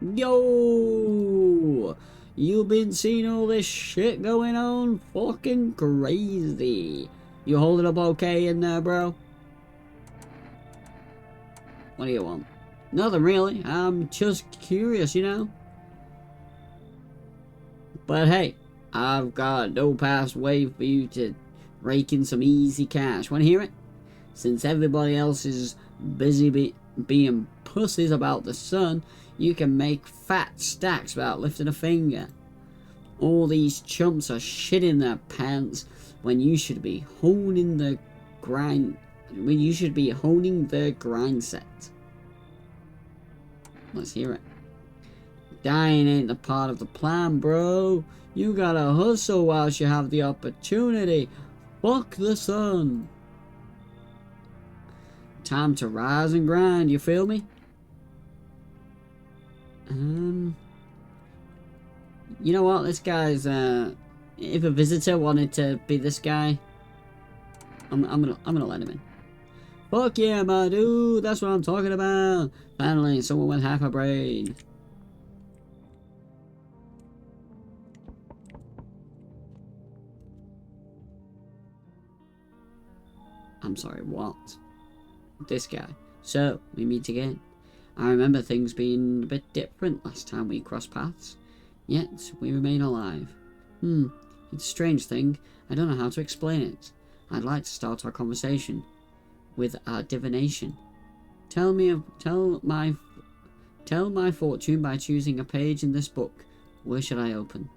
Yo! You been seeing all this shit going on? Fucking crazy. You holding up okay in there, bro? What do you want? Nothing really. I'm just curious, you know? But hey, I've got no past way for you to rake in some easy cash. Want to hear it? Since everybody else is busy being pussies about the sun, you can make fat stacks without lifting a finger. All these chumps are shitting their pants when you should be honing the grind. When you should be honing the grind set. Let's hear it. Dying ain't the part of the plan, bro. You gotta hustle whilst you have the opportunity. Fuck the sun. Time to rise and grind, you feel me? You know what? This guy's if a visitor wanted to be this guy, I'm gonna let him in. Fuck yeah, my dude, that's what I'm talking about. Finally, someone with half a brain. I'm sorry, what? This guy. So, we meet again. I remember things being a bit different last time we crossed paths. Yet, we remain alive. It's a strange thing. I don't know how to explain it. I'd like to start our conversation with our divination. Tell my fortune by choosing a page in this book. Where should I open?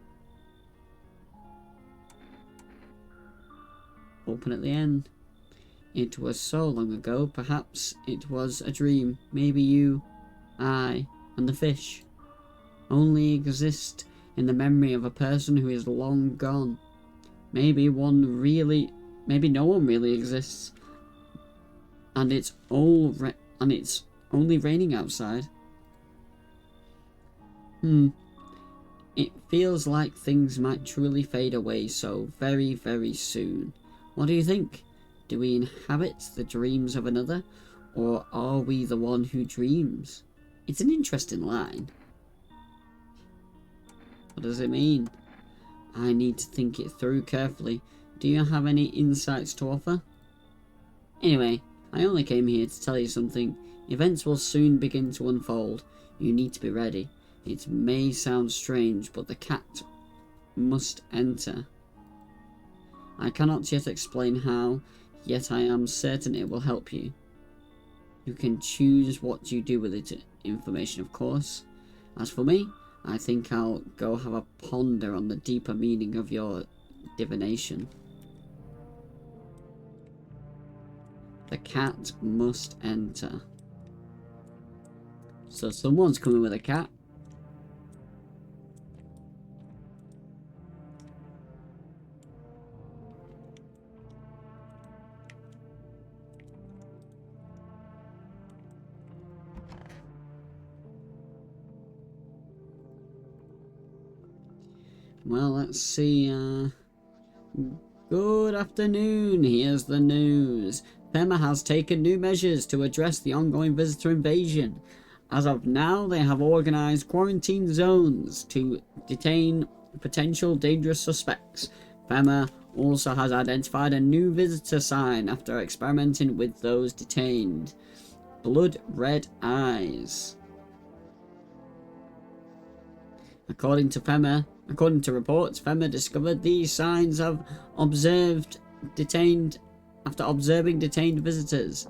Open at the end. It was so long ago, perhaps it was a dream. Maybe you, I, and the fish only exist in the memory of a person who is long gone. Maybe no one really exists, and it's only raining outside. It feels like things might truly fade away so very, very soon. What do you think? Do we inhabit the dreams of another, or are we the one who dreams? It's an interesting line. What does it mean? I need to think it through carefully. Do you have any insights to offer? Anyway, I only came here to tell you something. Events will soon begin to unfold. You need to be ready. It may sound strange, but the cat must enter. I cannot yet explain how, yet I am certain it will help you. You can choose what you do with it, information of course. As for me, I think I'll go have a ponder on the deeper meaning of your divination. The cat must enter. So someone's coming with a cat. Well, let's see, Good afternoon, here's the news. FEMA has taken new measures to address the ongoing visitor invasion. As of now, they have organised quarantine zones to detain potential dangerous suspects. FEMA also has identified a new visitor sign after experimenting with those detained. Blood red eyes. According to reports, FEMA discovered these signs after observing detained visitors,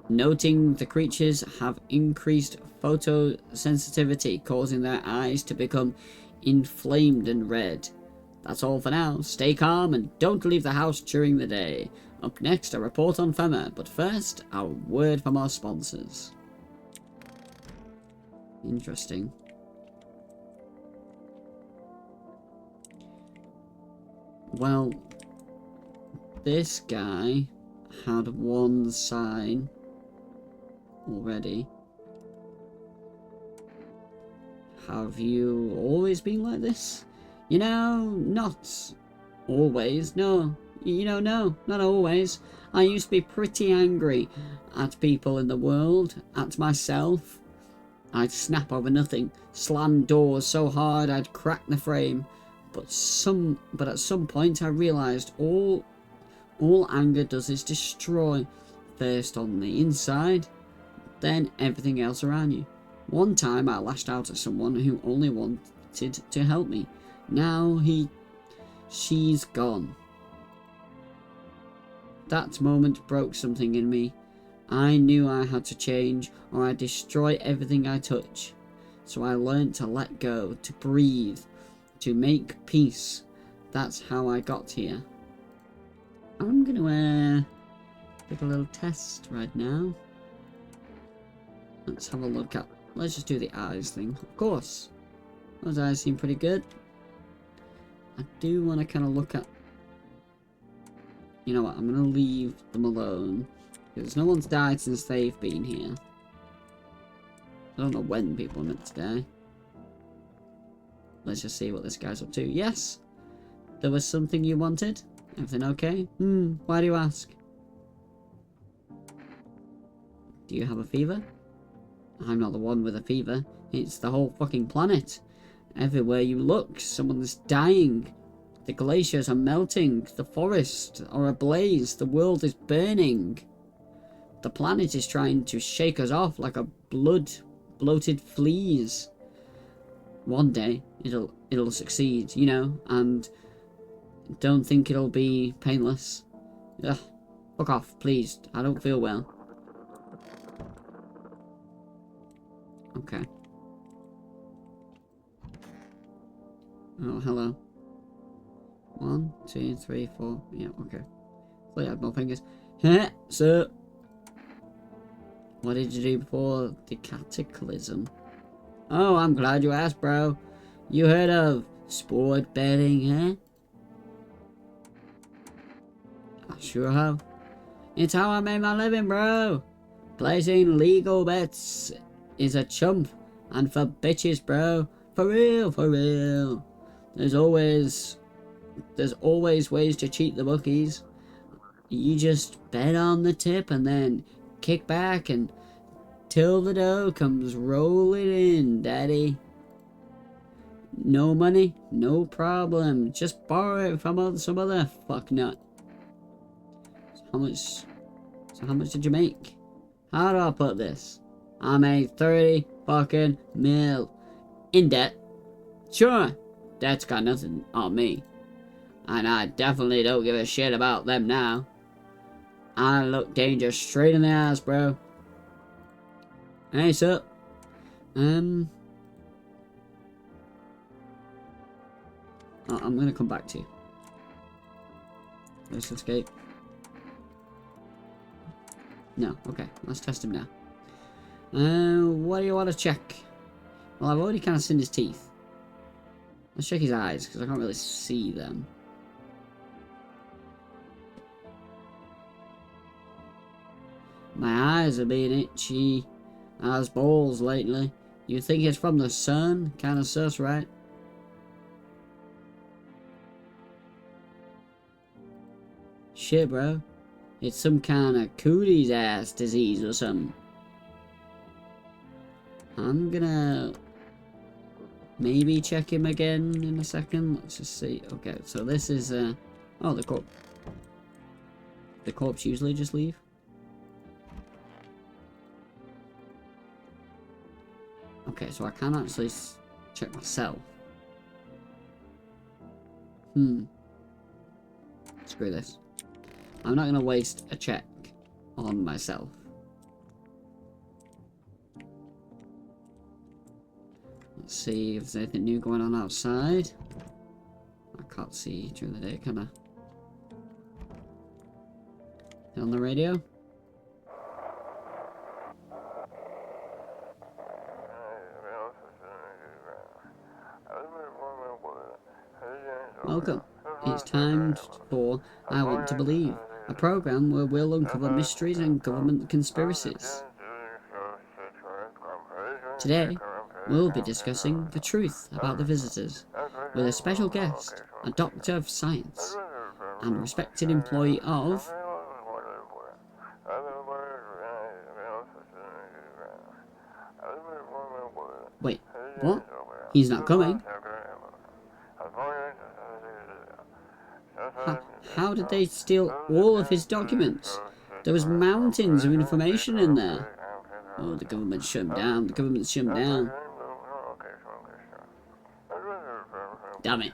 noting the creatures have increased photosensitivity, causing their eyes to become inflamed and red. That's all for now. Stay calm and don't leave the house during the day. Up next, a report on FEMA, but first, a word from our sponsors. Interesting. Well, this guy had one sign already. Have you always been like this? You know, not always, no. No, not always. I used to be pretty angry at people in the world, at myself. I'd snap over nothing, slam doors so hard I'd crack the frame. But at some point I realised all anger does is destroy. First on the inside, then everything else around you. One time I lashed out at someone who only wanted to help me. Now she's gone. That moment broke something in me. I knew I had to change or I'd destroy everything I touch. So I learned to let go, to breathe, to make peace. That's how I got here. I'm gonna take a little test right now. Let's have a look at, let's just do the eyes thing. Of course, those eyes seem pretty good. I do want to kind of look at, you know what, I'm gonna leave them alone. Because no one's died since they've been here. I don't know when people are meant to die. Let's just see what this guy's up to. Yes! There was something you wanted? Everything okay? Why do you ask? Do you have a fever? I'm not the one with a fever. It's the whole fucking planet. Everywhere you look, someone's dying. The glaciers are melting. The forests are ablaze. The world is burning. The planet is trying to shake us off like a bloated fleas. One day, it'll succeed, you know, and don't think it'll be painless. Ugh, fuck off, please. I don't feel well. Okay. Oh, hello. 1, 2, 3, 4. Yeah, okay. Well, I have no fingers. Heh, so. What did you do before the cataclysm? Oh, I'm glad you asked, bro. You heard of sport betting, huh? I sure have. It's how I made my living, bro. Placing legal bets is a chump. And for bitches, bro. For real, for real. There's always ways to cheat the bookies. You just bet on the tip and then kick back and till the dough comes rolling in, daddy. No money, no problem. Just borrow it from some other fucknut. So how much did you make? How do I put this? I made 30 fucking mil. In debt. Sure, debt's got nothing on me. And I definitely don't give a shit about them now. I look danger straight in the eyes, bro. Hey, sup? I'm gonna come back to you. Let's escape. No, okay. Let's test him now. What do you want to check? Well, I've already kind of seen his teeth. Let's check his eyes, because I can't really see them. My eyes are being itchy as balls lately. You think it's from the sun? Kinda sus, right? Shit, bro. It's some kind of cooties ass disease or something. I'm gonna maybe check him again in a second. Let's just see. Okay, so this is oh, the corpse. The corpse usually just leave. Okay, so I can actually check myself. Screw this. I'm not gonna waste a check on myself. Let's see if there's anything new going on outside. I can't see during the day, can I? On the radio? Welcome. It's time for I Want to Believe, a program where we'll uncover mysteries and government conspiracies. Today, we'll be discussing the truth about the visitors, with a special guest, a doctor of science, and a respected employee of... Wait, what? He's not coming? How did they steal all of his documents? There was mountains of information in there. Oh, the government shut him down. The government shut him down. Damn it.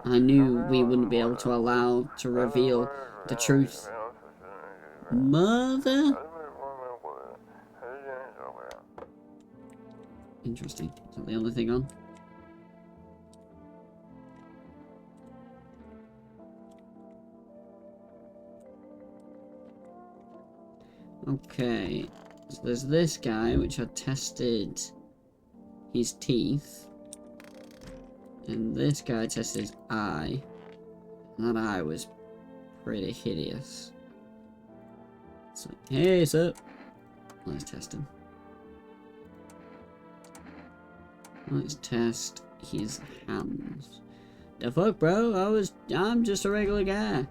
I knew we wouldn't be able to allow to reveal the truth. Mother? Interesting. Is that the only thing on? Okay. So there's this guy, which I tested his teeth. And this guy tested his eye. And that eye was pretty hideous. So, hey, sir. Let's test him. Let's test his hands. The fuck, bro? I'm just a regular guy.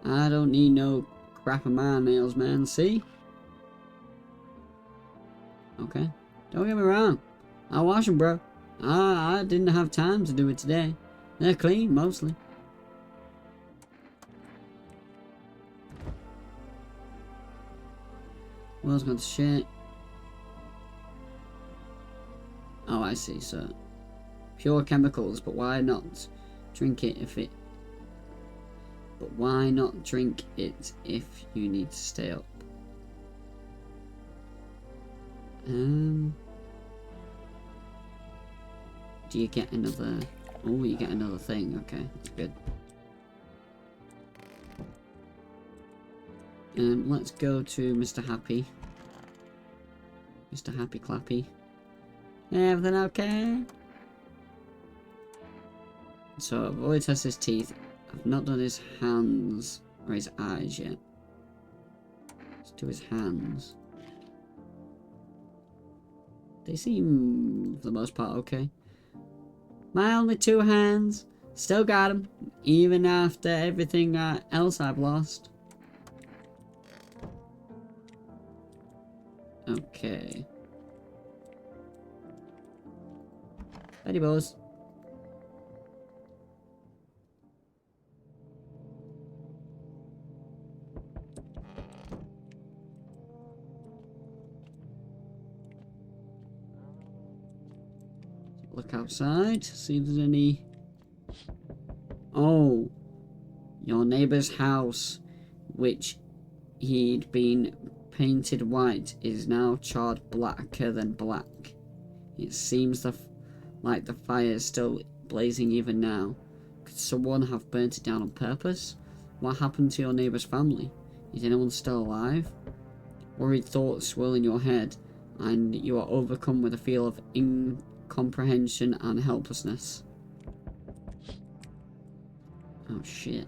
I don't need no crap of my nails, man. See? Okay. Don't get me wrong. I wash them, bro. I didn't have time to do it today. They're clean, mostly. World's gone to shit. Oh, I see, so pure chemicals, but why not drink it if it... But why not drink it if you need to stay up? Do you get another... Oh, you get another thing. Okay, that's good. Let's go to Mr. Happy. Mr. Happy Clappy. Everything okay? So I've already tested his teeth. I've not done his hands or his eyes yet. Let's do his hands. They seem, for the most part, okay. My only two hands. Still got them. Even after everything else I've lost. Okay. Betty Bows. Look outside, see if there's any... Oh, your neighbour's house, which he'd been painted white, is now charred blacker than black. It seems like the fire is still blazing even now. Could someone have burnt it down on purpose? What happened to your neighbour's family? Is anyone still alive? Worried thoughts swirl in your head, and you are overcome with a feel of incomprehension and helplessness. Oh shit.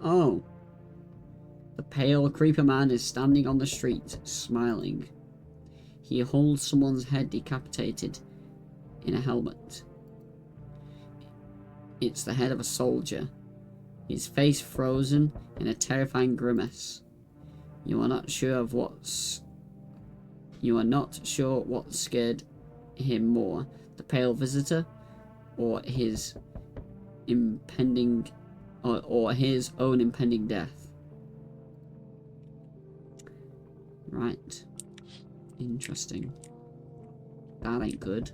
Oh. The pale creeper man is standing on the street, smiling. He holds someone's head decapitated in a helmet. It's the head of a soldier, his face frozen in a terrifying grimace. You are not sure what scared him more, the pale visitor, or his impending, or his own impending death. Right. Interesting. That ain't good.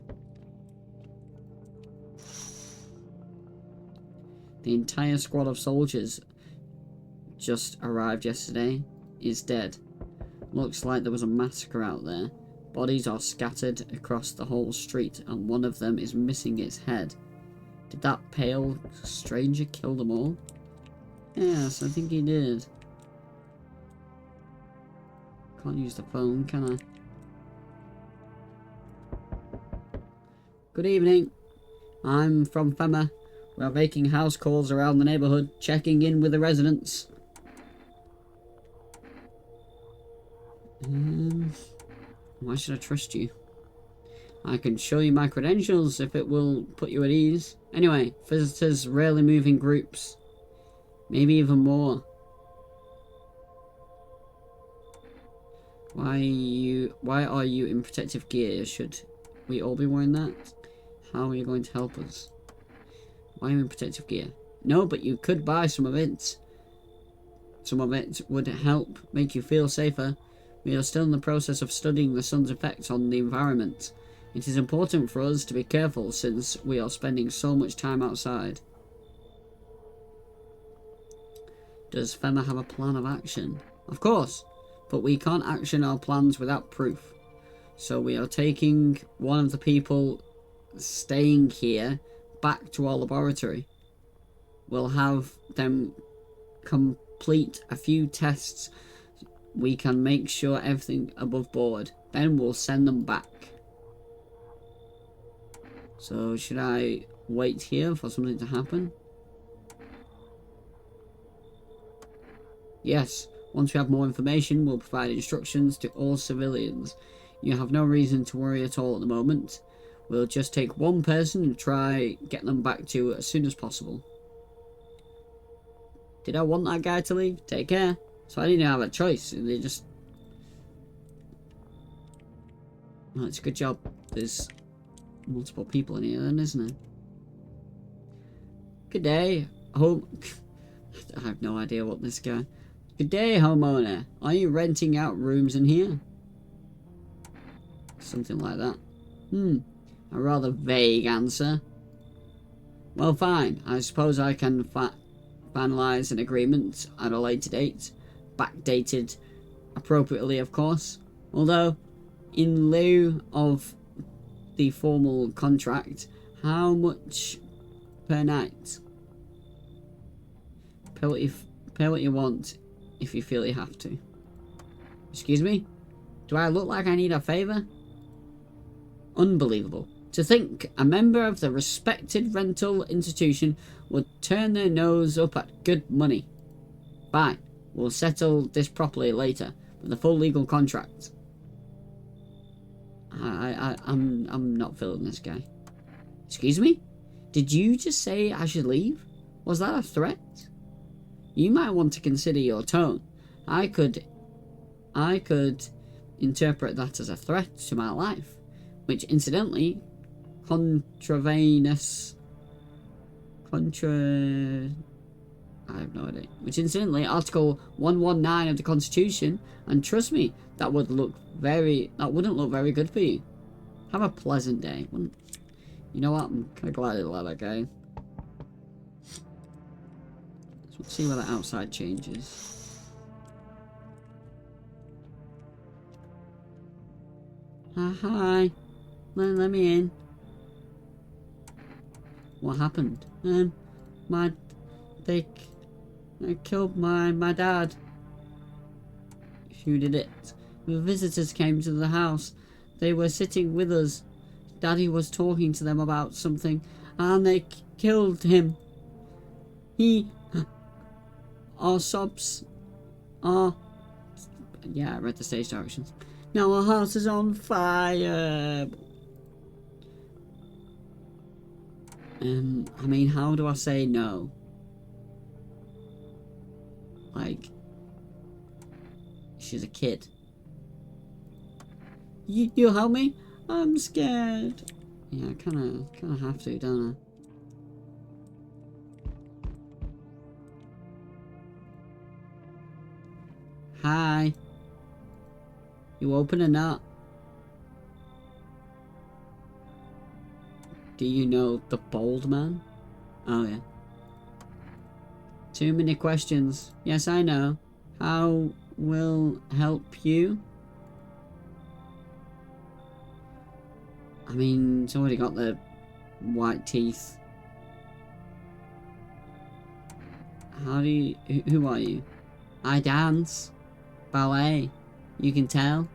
The entire squad of soldiers just arrived yesterday is dead. Looks like there was a massacre out there. Bodies are scattered across the whole street, and one of them is missing its head. Did that pale stranger kill them all? Yes, I think he did. Can't use the phone, can I? Good evening. I'm from FEMA. We are making house calls around the neighbourhood, checking in with the residents. Why should I trust you? I can show you my credentials if it will put you at ease. Anyway, visitors rarely move in groups. Maybe even more. Why are you in protective gear? Should we all be wearing that? How are you going to help us? Why are you in protective gear? No, but you could buy some of it. Some of it would help make you feel safer. We are still in the process of studying the sun's effects on the environment. It is important for us to be careful since we are spending so much time outside. Does Fema have a plan of action? Of course, but we can't action our plans without proof. So we are taking one of the people staying here back to our laboratory. We'll have them complete a few tests. We can make sure everything above board. Then we'll send them back. So should I wait here for something to happen? Yes. Once we have more information, we'll provide instructions to all civilians. You have no reason to worry at all at the moment. We'll just take one person and try get them back to you as soon as possible. Did I want that guy to leave? Take care. So I didn't have a choice. They just... Well, it's a good job there's multiple people in here then, isn't it? Good day, home... I have no idea what this guy... Good day, homeowner. Are you renting out rooms in here? Something like that. A rather vague answer. Well, fine. I suppose I can finalise an agreement at a later date. Backdated appropriately, of course. Although, in lieu of the formal contract, how much per night? Pay what you want if you feel you have to. Excuse me? Do I look like I need a favour? Unbelievable. To think a member of the respected rental institution would turn their nose up at good money. Fine. We'll settle this properly later with a full legal contract. I'm not feeling this guy. Excuse me? Did you just say I should leave? Was that a threat? You might want to consider your tone. I could interpret that as a threat to my life, which incidentally, I have no idea. Which incidentally, Article 119 of the Constitution, and trust me, that wouldn't look very good for you. Have a pleasant day. You know what? I'm kind of glad I let that go. Let's see where the outside changes. Hi. Let me in. What happened? They killed my dad. Who did it? The visitors came to the house. They were sitting with us. Daddy was talking to them about something, and they killed him. Our sobs are... Yeah, I read the stage directions. Now our house is on fire. I mean, how do I say no? Like, she's a kid. You'll help me? I'm scared. Yeah, I kind of have to, don't I? Hi. You open or not? Do you know the bald man? Oh yeah. Too many questions. Yes, I know. How will help you? I mean, it's already got the white teeth. How do you... Who are you? I dance. Ballet. You can tell.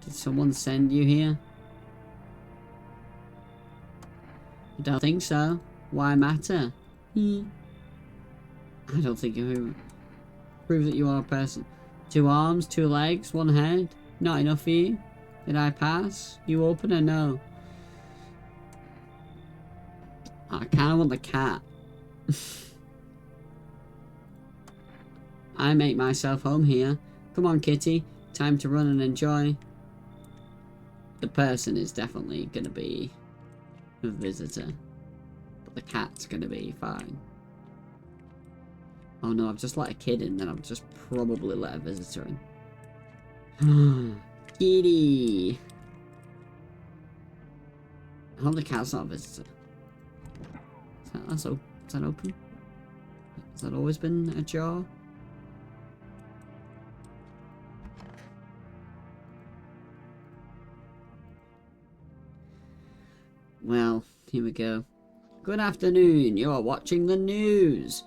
Did someone send you here? I don't think so. Why matter? I don't think you prove that you are a person. 2 arms, 2 legs, 1 head. Not enough for you? Did I pass? You open or no? I kind of want the cat. I make myself home here. Come on, Kitty. Time to run and enjoy. The person is definitely going to be a visitor. But the cat's going to be fine. Oh no, I've just let a kid in, then I've just probably let a visitor in. Kitty! I hope the cat's not a visitor. Is that open? Has that always been ajar? Well, here we go. Good afternoon, you are watching the news.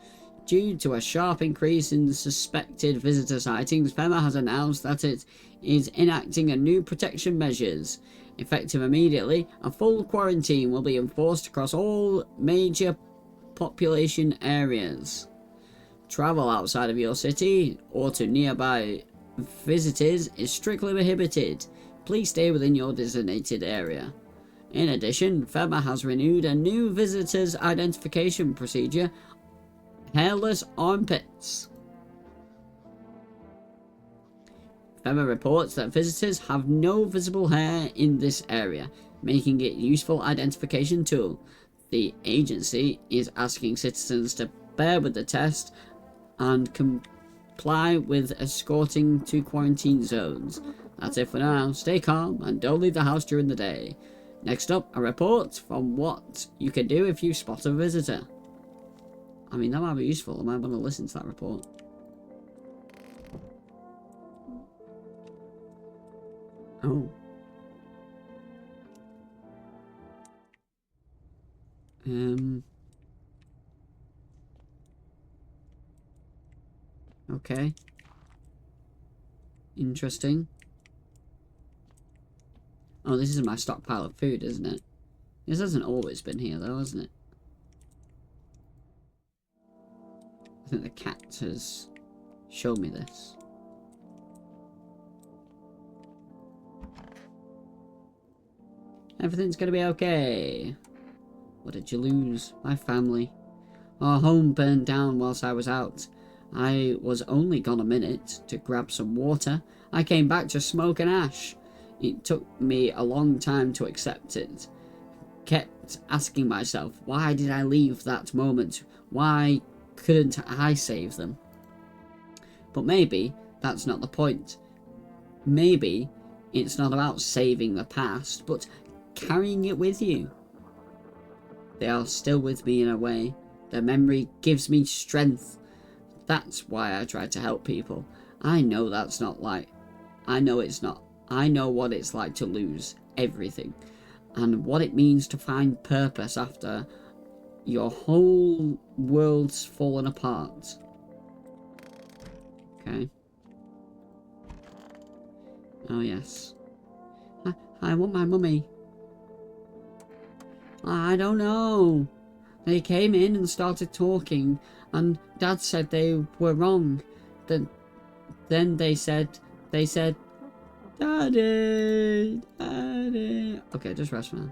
Due to a sharp increase in suspected visitor sightings, FEMA has announced that it is enacting a new protection measures. Effective immediately, a full quarantine will be enforced across all major population areas. Travel outside of your city or to nearby visitors is strictly prohibited. Please stay within your designated area. In addition, FEMA has renewed a new visitors identification procedure, hairless armpits. FEMA reports that visitors have no visible hair in this area, making it a useful identification tool. The agency is asking citizens to bear with the test and comply with escorting to quarantine zones. That's it for now. Stay calm and don't leave the house during the day. Next up, a report from what you can do if you spot a visitor. I mean, that might be useful. I might want to listen to that report. Oh. Okay. Interesting. Oh, this is my stockpile of food, isn't it? This hasn't always been here, though, hasn't it? I think the cat has shown me this. Everything's gonna be okay. What did you lose? My family. Our home burned down whilst I was out. I was only gone a minute to grab some water. I came back to smoke and ash. It took me a long time to accept it. Kept asking myself, why did I leave that moment? Why couldn't I save them? But maybe that's not the point. Maybe it's not about saving the past, but carrying it with you. They are still with me in a way. Their memory gives me strength. That's why I try to help people. I know that's not like... I know it's not. I know what it's like to lose everything. And what it means to find purpose after your whole world's fallen apart. Okay. Oh, yes. I want my mummy. I don't know. They came in and started talking, and Dad said they were wrong. Then they said, Daddy, Daddy. Okay, just rest now.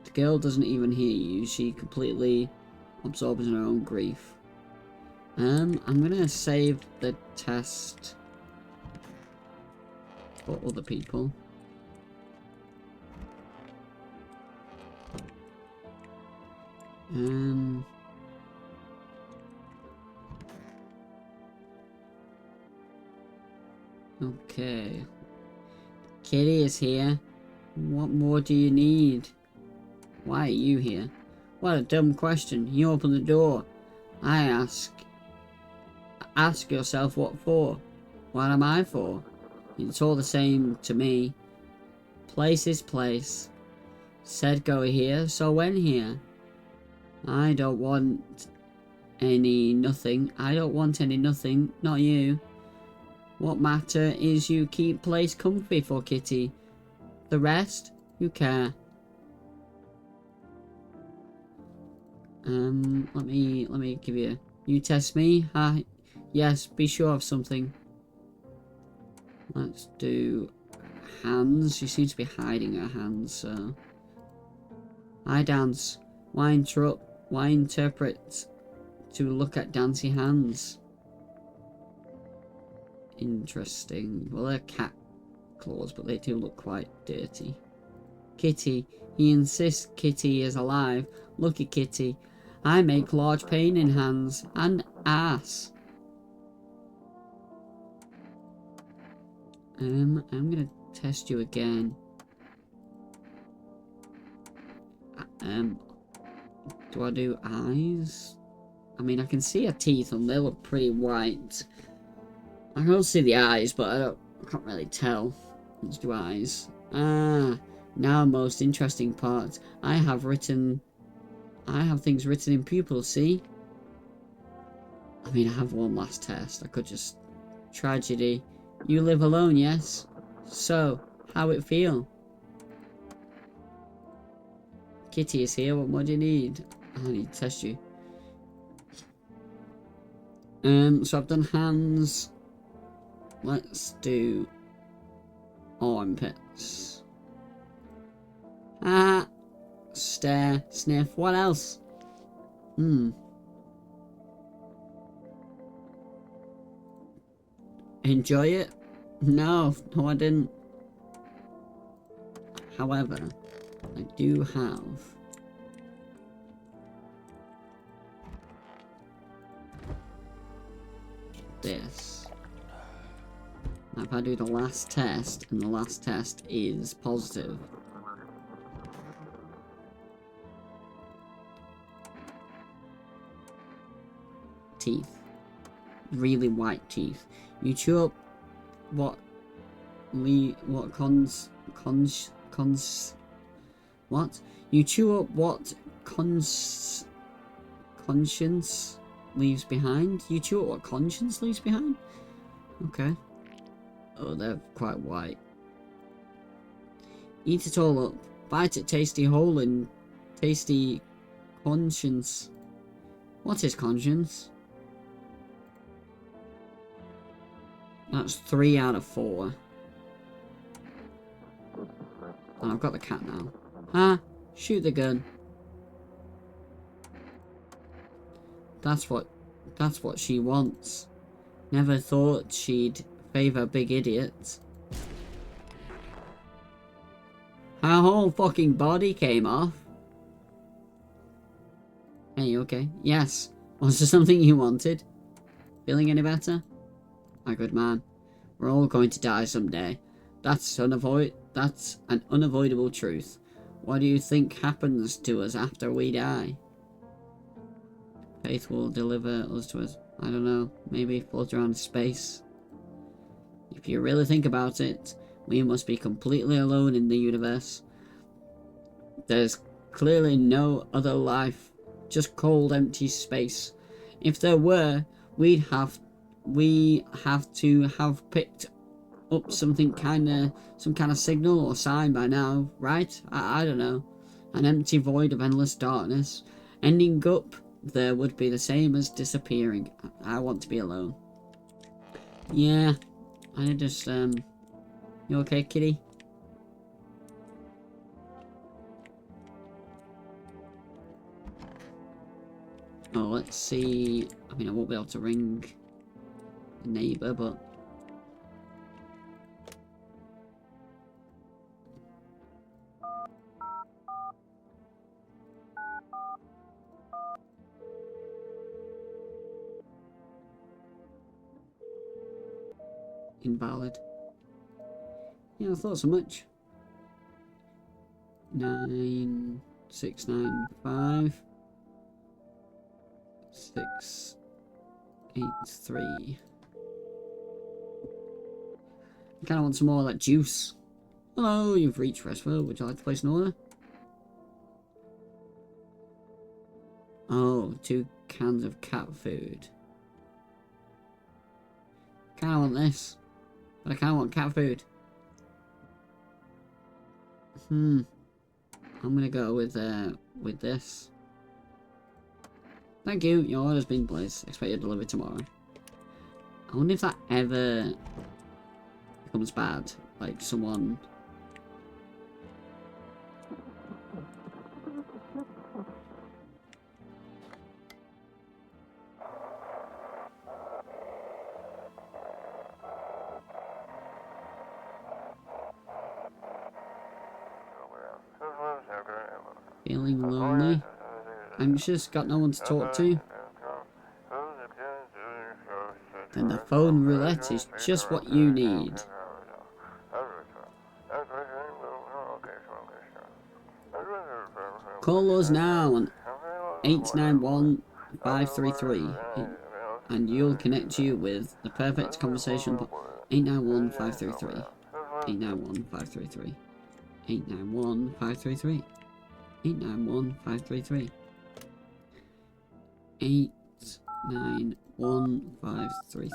The girl doesn't even hear you. She completely absorbs in her own grief. I'm gonna save the test for other people. Okay. Kitty is here. What more do you need? Why are you here? What a dumb question. You open the door. I ask yourself what for. What am I for? It's all the same to me. Place is place. Said go here, so went here. I don't want any nothing. I don't want any nothing. Not you. What matter is you keep place comfy for Kitty. The rest, you care. Let me give you... You test me? Yes, be sure of something. Let's do hands. She seems to be hiding her hands, so... I dance. Why interpret to look at dancing hands. Interesting. Well, they're cat claws, but they do look quite dirty. Kitty. He insists Kitty is alive. Look at Kitty. I make large painting hands and ass. I'm gonna test you again. Do I do eyes? I mean, I can see her teeth and they look pretty white. I don't see the eyes, but I can't really tell. Let's do eyes. Ah, now most interesting part. I have things written in pupils, see? I mean, I have one last test. I could just... Tragedy. You live alone, yes? So, how it feel? Kitty is here. What more do you need? I need to test you. So I've done hands. Let's do armpits. Ah, stare, sniff. What else? Enjoy it? No, I didn't. However, I do have this. Now if I do the last test, and the last test is positive. Teeth. Really white teeth. You chew up what You chew up what conscience leaves behind? You chew up what conscience leaves behind? Okay. Oh, they're quite white. Eat it all up. Bite it tasty whole and tasty conscience. What is conscience? That's 3 out of 4. And I've got the cat now. Huh? Shoot the gun. That's what she wants. Never thought she'd favour big idiots. Her whole fucking body came off. Hey, you okay? Yes. Was there something you wanted? Feeling any better? My good man. We're all going to die someday. That's an unavoidable truth. What do you think happens to us after we die? Faith will deliver us to us. I don't know. Maybe float around space. If you really think about it, we must be completely alone in the universe. There's clearly no other life. Just cold, empty space. If there were, we have to have picked up some kind of signal or sign by now, right? I don't know. An empty void of endless darkness. Ending up there would be the same as disappearing. I want to be alone. Yeah, I just you okay, kitty? Oh, let's see. I mean, I won't be able to ring a neighbour, but invalid. Yeah, I thought so much. 9695 683. I kind of want some more of that juice. Hello, you've reached Restford. Would you like to place an order? Oh, 2 cans of cat food. Kind of want this, but I kind of want cat food. I'm gonna go with this. Thank you. Your order's been placed. Expect your delivery tomorrow. I wonder if that ever becomes bad. Like someone. Feeling lonely? Anxious? Got no one to talk to? Then the phone roulette is just what you need. Call us now on 891-533 and you'll connect you with the perfect conversation. 891-533. 891-533. 891-533. 891-533. 891-533.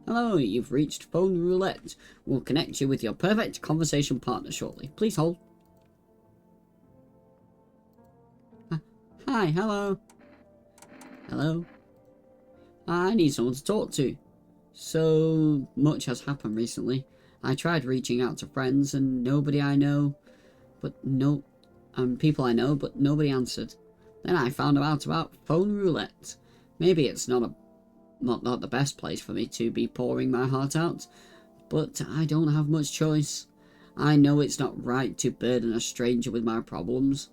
Hello, you've reached Phone Roulette. We'll connect you with your perfect conversation partner shortly. Please hold. Hi, hello. Hello. I need someone to talk to. So much has happened recently. I tried reaching out to friends and nobody I know, people I know, but nobody answered. Then I found out about Phone Roulette. Maybe it's not the best place for me to be pouring my heart out, but I don't have much choice. I know it's not right to burden a stranger with my problems,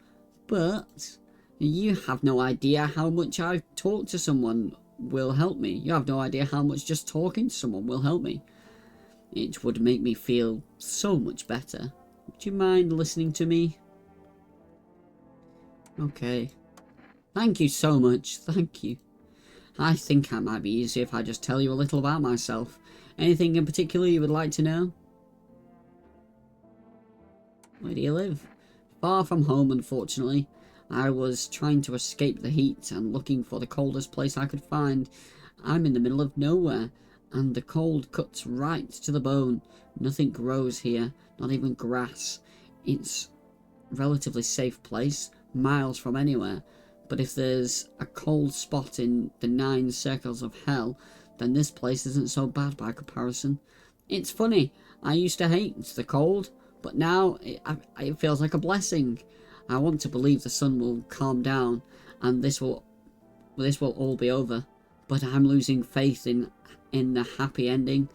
but you have no idea how much I've talked to someone will help me. You have no idea how much just talking to someone will help me. It would make me feel so much better. Would you mind listening to me? Okay. Thank you so much. Thank you. I think it might be easier if I just tell you a little about myself. Anything in particular you would like to know? Where do you live? Far from home, unfortunately. I was trying to escape the heat and looking for the coldest place I could find. I'm in the middle of nowhere, and the cold cuts right to the bone. Nothing grows here, not even grass. It's a relatively safe place, miles from anywhere. But if there's a cold spot in the 9 circles of hell, then this place isn't so bad by comparison. It's funny, I used to hate the cold, but now it feels like a blessing. I want to believe the sun will calm down and this will all be over. But I'm losing faith in the happy ending.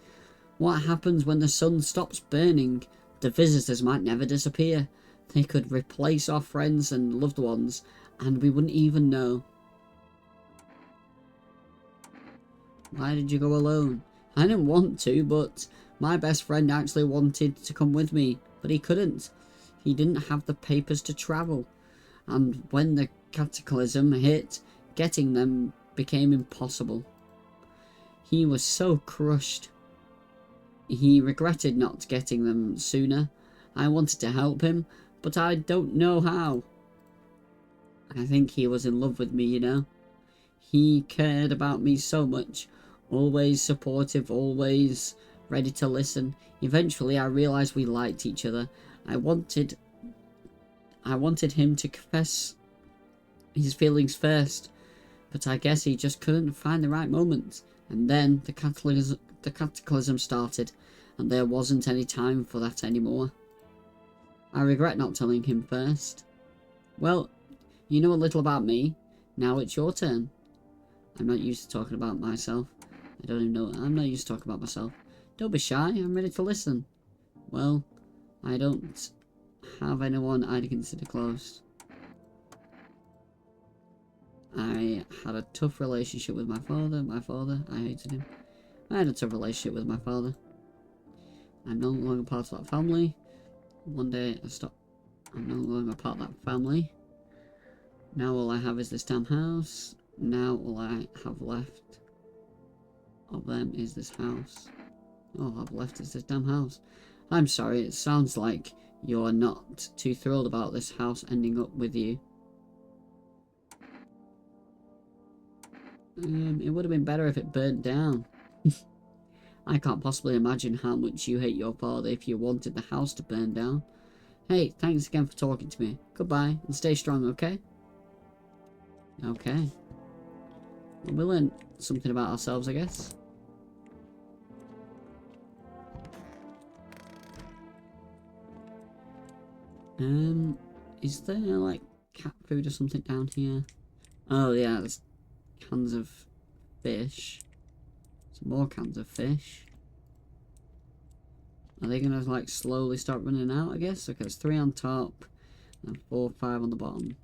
What happens when the sun stops burning? The visitors might never disappear. They could replace our friends and loved ones, and we wouldn't even know. Why did you go alone? I didn't want to, but my best friend actually wanted to come with me, but he couldn't. He didn't have the papers to travel, and when the cataclysm hit, getting them became impossible. He was so crushed. He regretted not getting them sooner. I wanted to help him, but I don't know how. I think he was in love with me, you know. He cared about me so much. Always supportive, always ready to listen. Eventually I realised we liked each other. I wanted him to confess his feelings first, but I guess he just couldn't find the right moment. And then the cataclysm started, and there wasn't any time for that anymore. I regret not telling him first. Well, you know a little about me. Now it's your turn. I'm not used to talking about myself. I don't even know. I'm not used to talking about myself. Don't be shy. I'm ready to listen. Well, I don't have anyone I'd consider close. I had a tough relationship with my father. I hated him. I had a tough relationship with my father. I'm no longer part of that family. One day I stopped. I'm no longer part of that family. Now all I have is this damn house. Now all I have left of them is this house. All I've left is this damn house. I'm sorry, it sounds like you're not too thrilled about this house ending up with you. It would have been better if it burnt down. I can't possibly imagine how much you hate your father if you wanted the house to burn down. Hey, thanks again for talking to me. Goodbye, and stay strong, okay? Okay. Well, we learned something about ourselves, I guess. Is there, like, cat food or something down here? Oh, yeah, there's cans of fish. Some more cans of fish. Are they gonna like slowly start running out, I guess? Okay, there's 3 on top and 4, 5 on the bottom.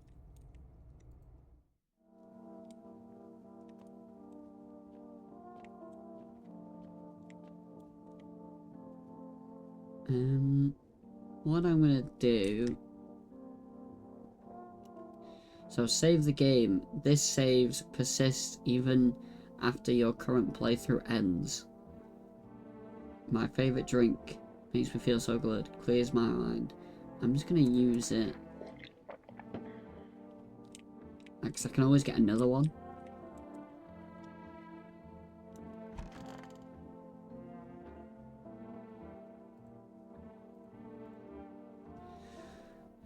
What I'm gonna do... So save the game. This saves persist even after your current playthrough ends. My favourite drink. Makes me feel so good. Clears my mind. I'm just gonna use it. Because I can always get another one.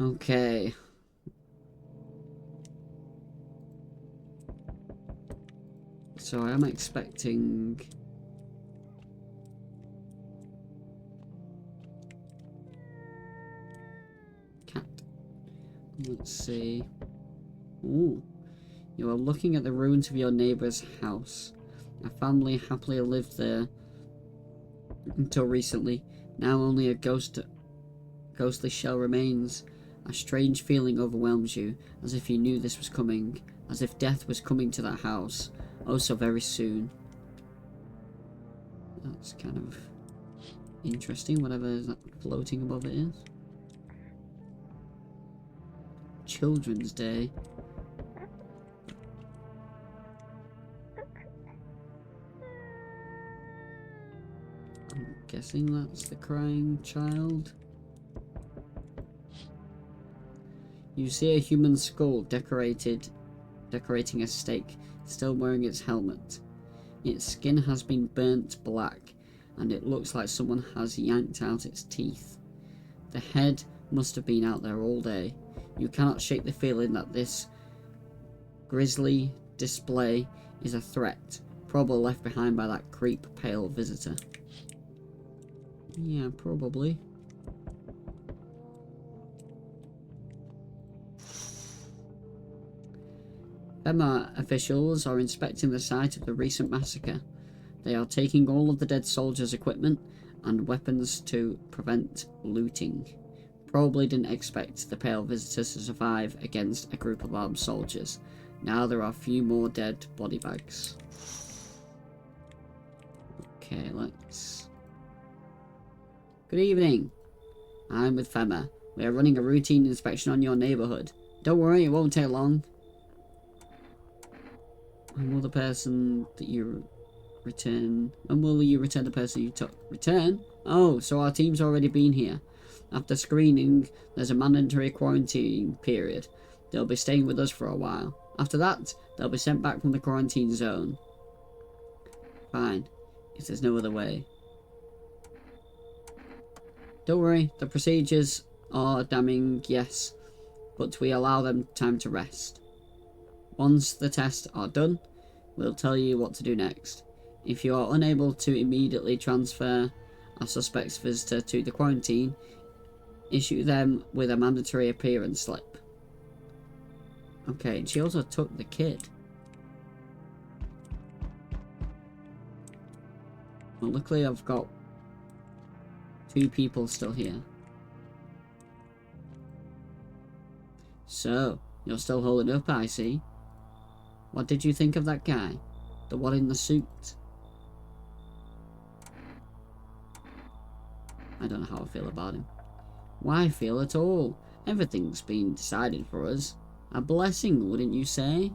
Okay. So I am expecting... cat. Let's see. Ooh. You are looking at the ruins of your neighbour's house. A family happily lived there until recently. Now only a ghostly shell remains. A strange feeling overwhelms you, as if you knew this was coming, as if death was coming to that house, oh so very soon. That's kind of interesting, whatever that floating above it is. Children's Day. I'm guessing that's the crying child. You see a human skull decorating a stake, still wearing its helmet. Its skin has been burnt black, and it looks like someone has yanked out its teeth. The head must have been out there all day. You cannot shake the feeling that this grisly display is a threat, probably left behind by that creep pale visitor. Yeah, probably. FEMA officials are inspecting the site of the recent massacre. They are taking all of the dead soldiers' equipment and weapons to prevent looting. Probably didn't expect the pale visitors to survive against a group of armed soldiers. Now there are a few more dead body bags. Okay, let's... Good evening. I'm with FEMA. We are running a routine inspection on your neighbourhood. Don't worry, it won't take long. And will the person that you return... And will you return the person you took? Return? Oh, so our team's already been here. After screening, there's a mandatory quarantine period. They'll be staying with us for a while. After that, they'll be sent back from the quarantine zone. Fine, if there's no other way. Don't worry, the procedures are damning, yes, but we allow them time to rest. Once the tests are done, we'll tell you what to do next. If you are unable to immediately transfer a suspect's visitor to the quarantine, issue them with a mandatory appearance slip. Okay, and she also took the kid. Well, luckily I've got 2 people still here. So, you're still holding up, I see. What did you think of that guy? The one in the suit? I don't know how I feel about him. Why feel at all? Everything's been decided for us. A blessing, wouldn't you say?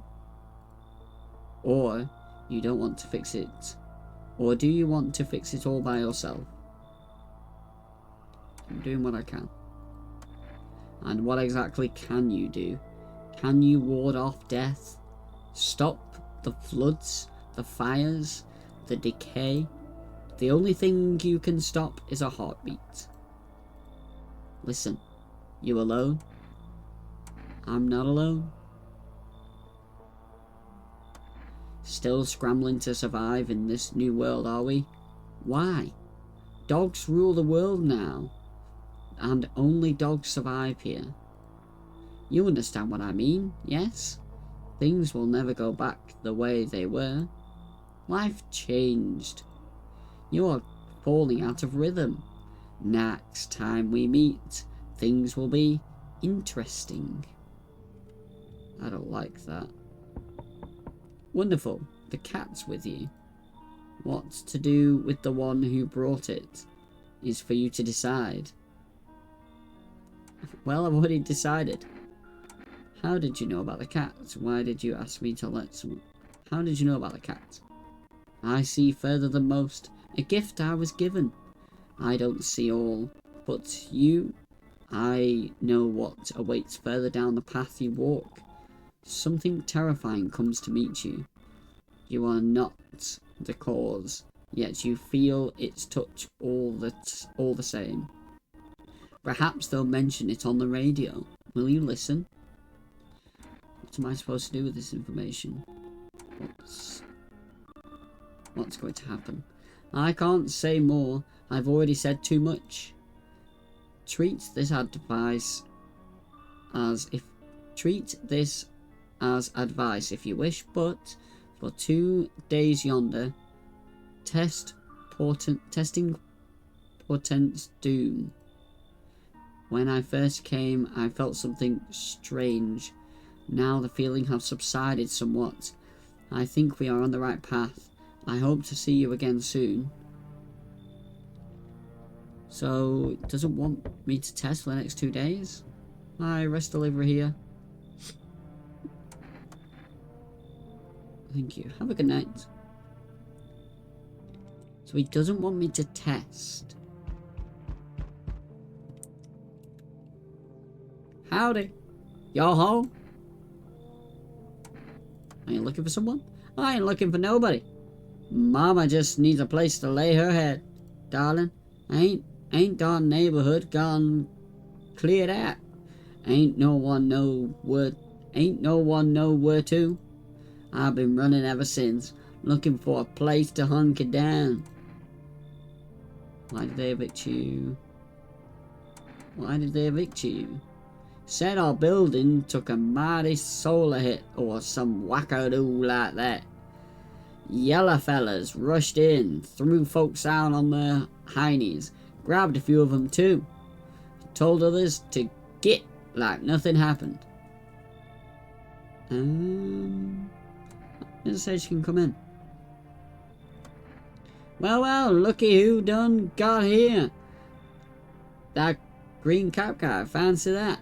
Or you don't want to fix it? Or do you want to fix it all by yourself? I'm doing what I can. And what exactly can you do? Can you ward off death? Stop the floods, the fires, the decay? The only thing you can stop is a heartbeat. Listen, you alone? I'm not alone. Still scrambling to survive in this new world, are we? Why? Dogs rule the world now, and only dogs survive here. You understand what I mean, yes? Things will never go back the way they were. Life changed. You are falling out of rhythm. Next time we meet, things will be interesting. I don't like that. Wonderful. The cat's with you. What to do with the one who brought it is for you to decide. Well, I've already decided. How did you know about the cat? Why did you ask me to let someone... How did you know about the cat? I see further than most. A gift I was given. I don't see all. But you... I know what awaits further down the path you walk. Something terrifying comes to meet you. You are not the cause, yet you feel its touch all the same. Perhaps they'll mention it on the radio. Will you listen? What am I supposed to do with this information? What's going to happen? I can't say more. I've already said too much. Treat this advice as advice if you wish, but for 2 days yonder, testing portents doom. When I first came, I felt something strange. Now the feeling has subsided somewhat. I think we are on the right path. I hope to see you again soon. So, it doesn't want me to test for the next 2 days? Hi, rest delivery here. Thank you. Have a good night. So he doesn't want me to test. Howdy. Y'all home? Are you looking for someone? I ain't looking for nobody. Mama just needs a place to lay her head. Darling, ain't our neighborhood gone cleared out? Ain't no one know where to? I've been running ever since, looking for a place to hunker down. Why did they evict you? Said our building took a mighty solar hit or some wackadoo like that. Yellow fellas rushed in, threw folks out on their heinies, grabbed a few of them too. Told others to get like nothing happened. Didn't say she can come in. Well, looky who done got here. That green cap guy, fancy that.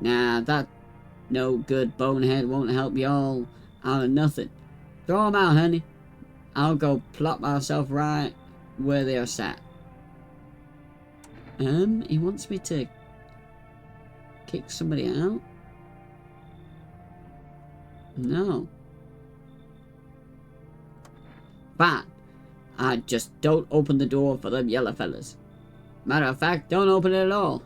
Nah, that no good bonehead won't help y'all out of nothing. Throw 'em out, honey. I'll go plop myself right where they are sat. He wants me to kick somebody out? No. Fine. I just don't open the door for them yellow fellas. Matter of fact, don't open it at all.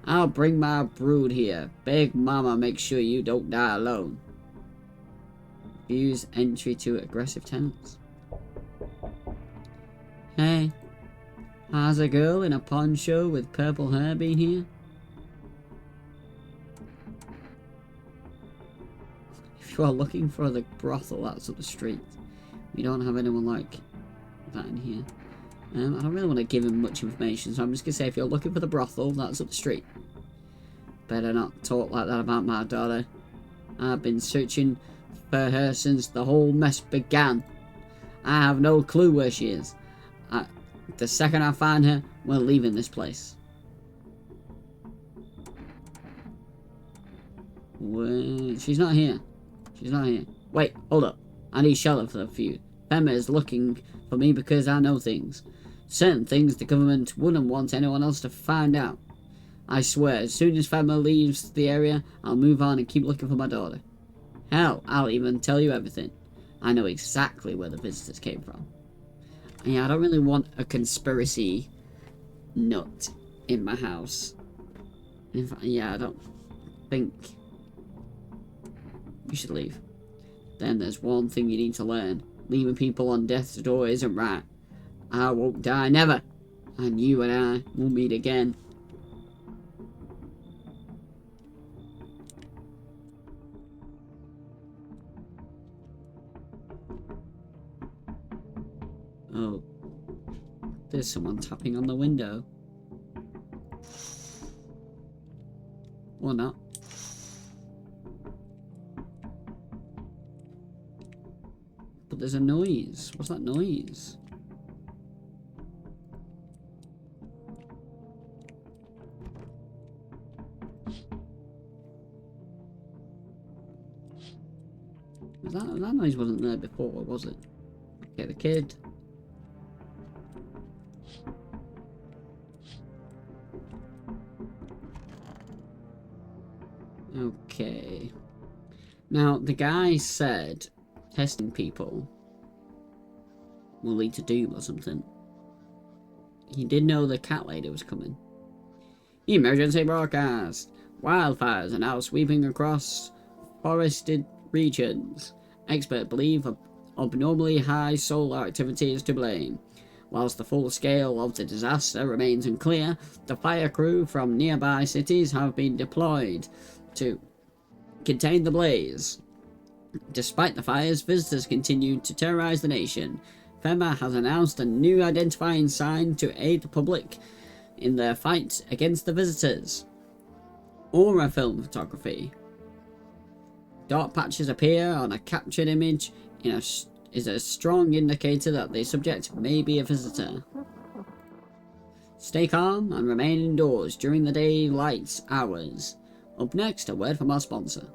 I'll bring my brood here. Big Mama, make sure you don't die alone. Refuse entry to aggressive tenants. Hey, has a girl in a poncho with purple hair been here? If you are looking for the brothel, that's up the street. We don't have anyone like that in here. I don't really want to give him much information, so I'm just going to say if you're looking for the brothel, that's up the street. Better not talk like that about my daughter. I've been searching for her since the whole mess began. I have no clue where she is. The second I find her, we're leaving this place. She's not here. She's not here. Wait, hold up. I need shelter for the feud. Pema is looking for me because I know things. Certain things the government wouldn't want anyone else to find out. I swear, as soon as Fema leaves the area, I'll move on and keep looking for my daughter. Hell, I'll even tell you everything. I know exactly where the visitors came from. Yeah, I don't really want a conspiracy nut in my house. In fact, yeah, I don't think you should leave. Then there's one thing you need to learn. Leaving people on death's door isn't right. I won't die, never. And you and I will meet again. Oh. There's someone tapping on the window. Or not. But there's a noise. What's that noise? That noise wasn't there before, was it? Okay, the kid. Okay. Now, the guy said testing people will lead to doom or something. He did know the cat lady was coming. Emergency broadcast! Wildfires are now sweeping across forested regions. Experts believe abnormally high solar activity is to blame. Whilst the full scale of the disaster remains unclear, the fire crew from nearby cities have been deployed to contain the blaze. Despite the fires, visitors continue to terrorize the nation. FEMA has announced a new identifying sign to aid the public in their fight against the visitors. Aura film photography. Dark patches appear on a captured image is a strong indicator that the subject may be a visitor. Stay calm and remain indoors during the daylight hours. Up next, a word from our sponsor.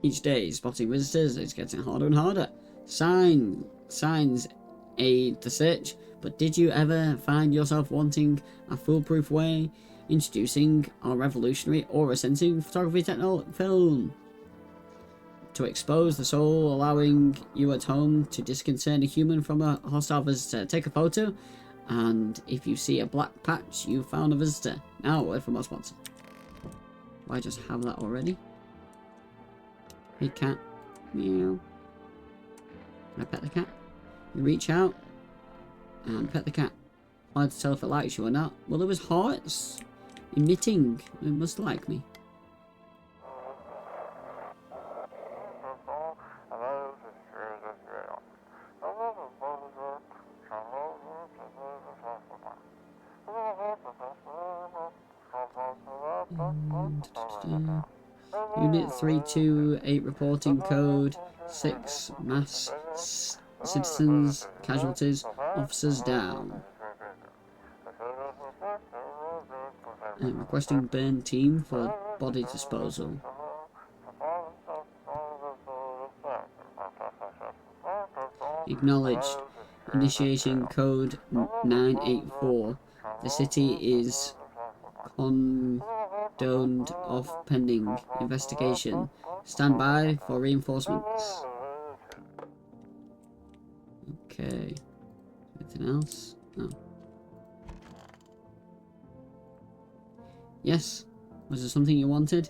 Each day, spotting visitors is getting harder and harder. Signs aid the search, but did you ever find yourself wanting a foolproof way? Introducing our revolutionary aura sensing photography film to expose the soul, allowing you at home to disconcern a human from a hostile visitor. Take a photo, and if you see a black patch, you found a visitor. Now, a word from our sponsor. Do I just have that already? Hey cat, meow. Can I pet the cat? You reach out and pet the cat. Hard to tell if it likes you or not. Well, there was hearts emitting. It must like me. Unit 328 reporting code 6 mass citizens casualties, officers down. Requesting burn team for body disposal. Acknowledged. Initiation code 984. The city is condoned off pending investigation. Stand by for reinforcements. Okay. Anything else? No. Yes. Was there something you wanted?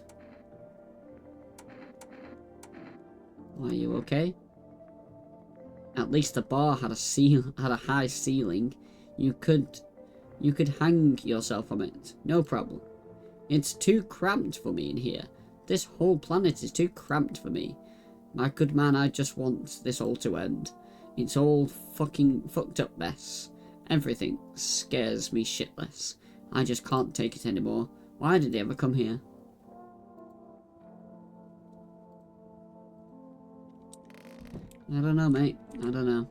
Are you okay? At least the bar had a high ceiling. You could hang yourself from it. No problem. It's too cramped for me in here. This whole planet is too cramped for me. My good man, I just want this all to end. It's all fucking fucked up mess. Everything scares me shitless. I just can't take it anymore. Why did they ever come here? I don't know, mate. I don't know.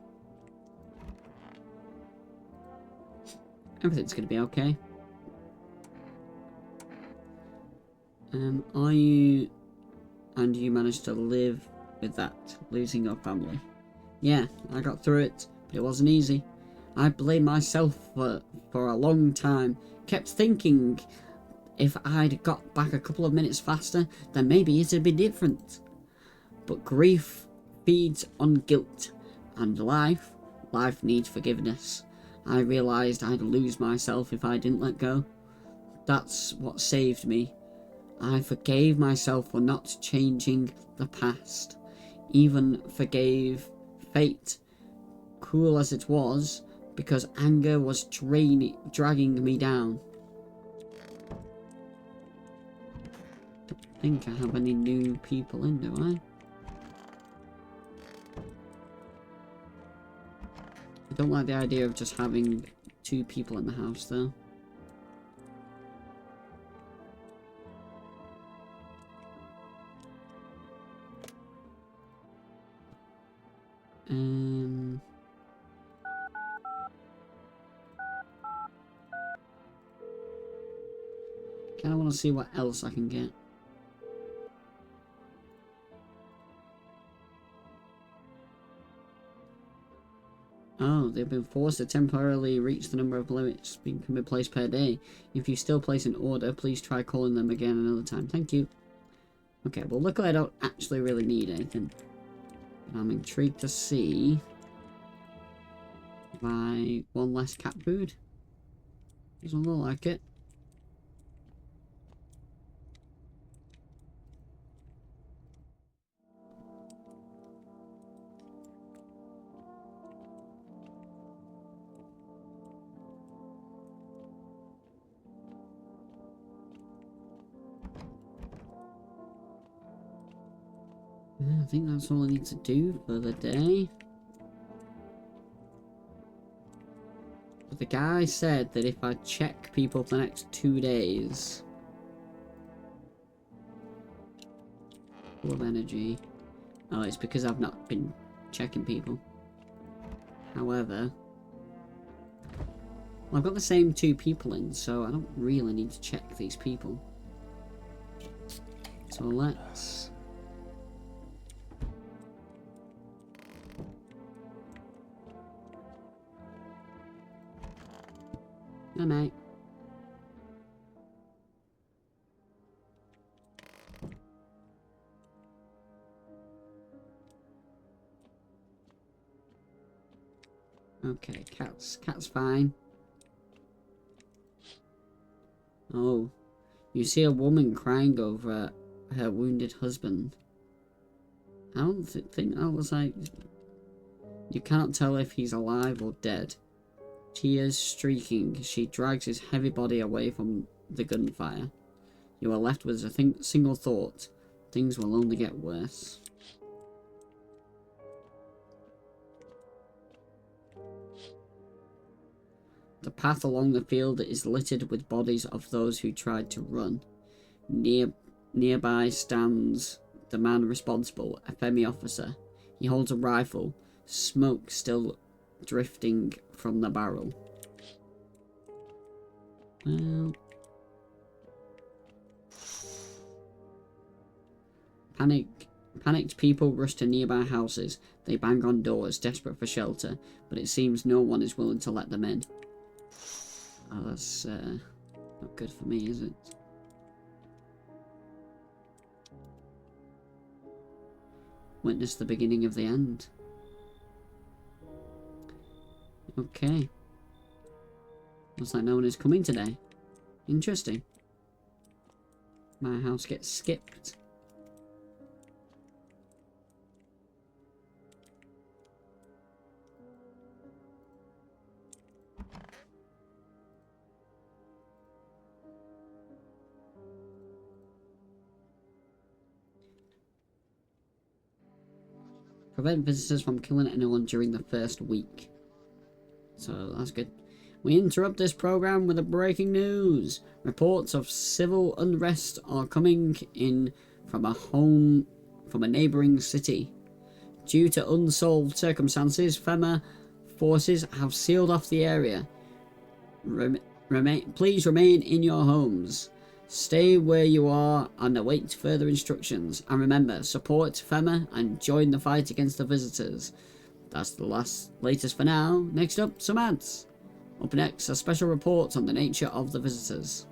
Everything's gonna be okay. Are you... And you managed to live with that, losing your family? Yeah, I got through it, but it wasn't easy. I blamed myself for a long time. Kept thinking if I'd got back a couple of minutes faster, then maybe it'd be different. But grief feeds on guilt, and life needs forgiveness. I realised I'd lose myself if I didn't let go. That's what saved me. I forgave myself for not changing the past. Even forgave fate, cruel as it was, because anger was dragging me down. Don't think I have any new people in, do I? don't like the idea of just having 2 people in the house, though. Kind of want to see what else I can get. Oh, they've been forced to temporarily reach the number of limits can be placed per day. If you still place an order, please try calling them again another time. Thank you. Okay, well, luckily I don't actually really need anything. I'm intrigued to see if I want less cat food. Doesn't look like it. I think that's all I need to do for the day. But the guy said that if I check people for the next 2 days... Full of energy. Oh, it's because I've not been checking people. However... Well, I've got the same 2 people in, so I don't really need to check these people. So let's... Good night. Okay, cat's fine. Oh, you see a woman crying over her wounded husband. I don't think that was like... You cannot tell if he's alive or dead. Tears streaking, she drags his heavy body away from the gunfire. You are left with a single thought. Things will only get worse. The path along the field is littered with bodies of those who tried to run. Nearby stands the man responsible, a Femi officer. He holds a rifle, smoke still drifting from the barrel. Well... Panicked people rush to nearby houses. They bang on doors, desperate for shelter, but it seems no one is willing to let them in. Oh, that's not good for me, is it? Witness the beginning of the end. Okay. Looks like no one is coming today. Interesting. My house gets skipped. Prevent visitors from killing anyone during the first week. So that's good. We interrupt this program with a breaking news. Reports of civil unrest are coming in from a neighbouring city. Due to unsolved circumstances, FEMA forces have sealed off the area. Please remain in your homes. Stay where you are and await further instructions. And remember, support FEMA and join the fight against the visitors. That's the latest for now. Next up, some ads. Up next, a special report on the nature of the visitors.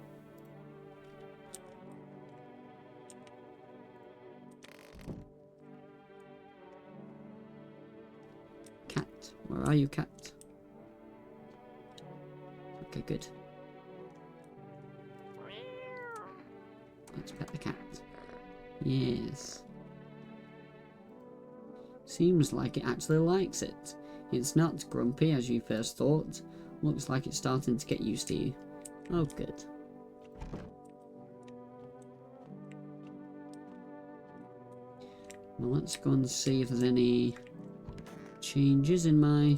Cat. Where are you, cat? Okay, good. Let's pet the cat. Yes. Seems like it actually likes it. It's not grumpy as you first thought. Looks like it's starting to get used to you. Oh, good. Well, let's go and see if there's any changes in my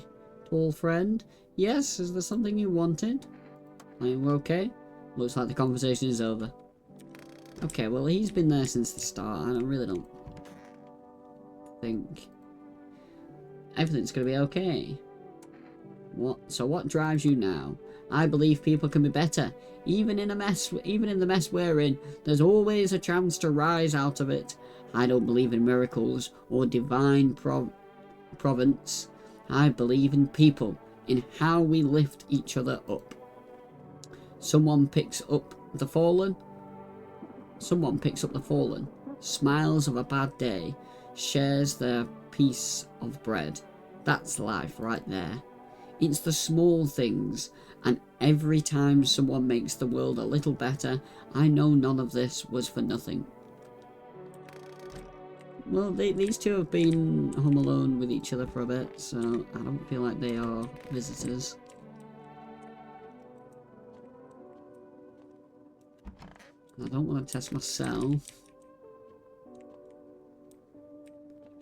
mutual friend. Yes, is there something you wanted? Are you okay? Looks like the conversation is over. Okay, well, he's been there since the start, and I really don't think everything's gonna be okay. So what drives you now? I believe people can be better. Even in the mess we're in, there's always a chance to rise out of it. I don't believe in miracles or divine providence. I believe in people, in how we lift each other up. Someone picks up the fallen, smiles of a bad day, shares their piece of bread. That's life right there. It's the small things, and every time someone makes the world a little better, I know none of this was for nothing. Well, these two have been home alone with each other for a bit, so I don't feel like they are visitors. I don't want to test myself.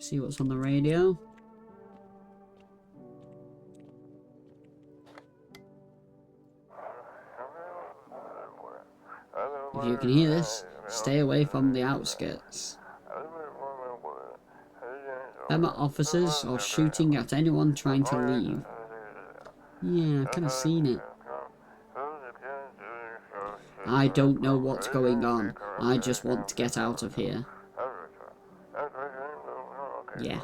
See what's on the radio. If you can hear this, stay away from the outskirts. Bema officers are shooting at anyone trying to leave. Yeah, I've kind of seen it. I don't know what's going on. I just want to get out of here. Yeah.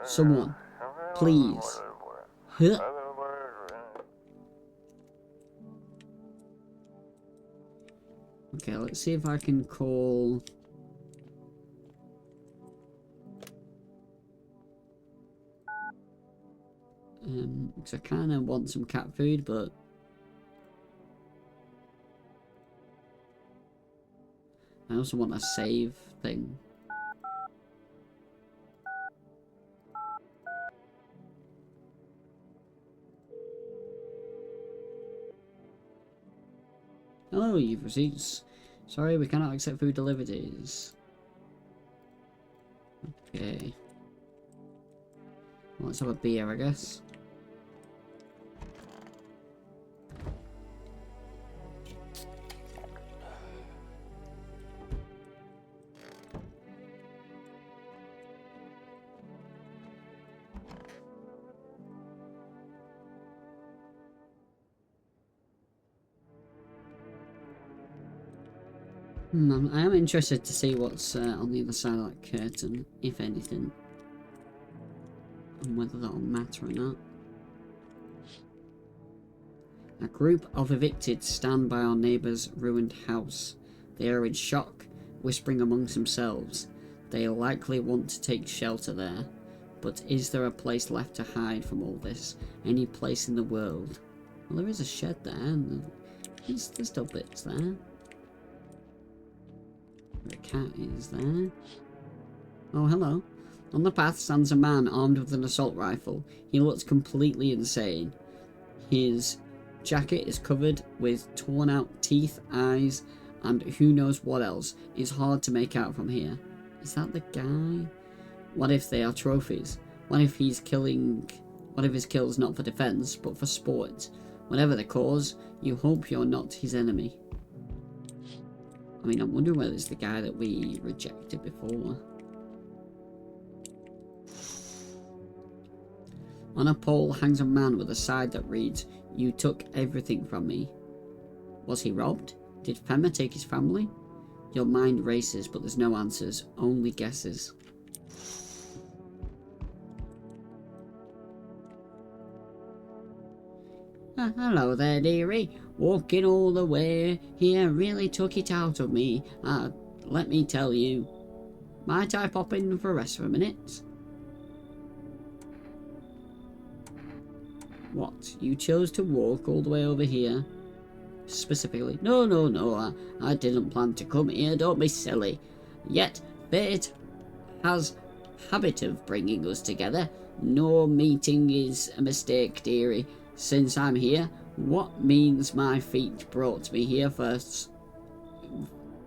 Someone, please. Huh? Okay, let's see if I can call... because I kind of want some cat food, but... I also want a save thing. Hello, you've receipts. Sorry, we cannot accept food deliveries. Okay. Well, let's have a beer, I guess. I am interested to see what's on the other side of that curtain, if anything. And whether that'll matter or not. A group of evicted stand by our neighbour's ruined house. They are in shock, whispering amongst themselves. They likely want to take shelter there. But is there a place left to hide from all this? Any place in the world? Well, there is a shed there, and there's still bits there. The cat is there. Oh, hello. On the path stands a man armed with an assault rifle. He looks completely insane. His jacket is covered with torn out teeth, eyes, and who knows what else. It's hard to make out from here. Is that the guy? What if they are trophies? What if his kill's not for defense, but for sport? Whatever the cause, you hope you're not his enemy. I mean, I'm wondering whether it's the guy that we rejected before. On a pole hangs a man with a sign that reads, "You took everything from me." Was he robbed? Did Fema take his family? Your mind races, but there's no answers, only guesses. Hello there, dearie. Walking all the way here really took it out of me. Let me tell you. Might I pop in for a rest for a minute? What? You chose to walk all the way over here? Specifically? No. I didn't plan to come here. Don't be silly. Yet, fate has habit of bringing us together. No meeting is a mistake, dearie. Since I'm here, what means my feet brought me here first?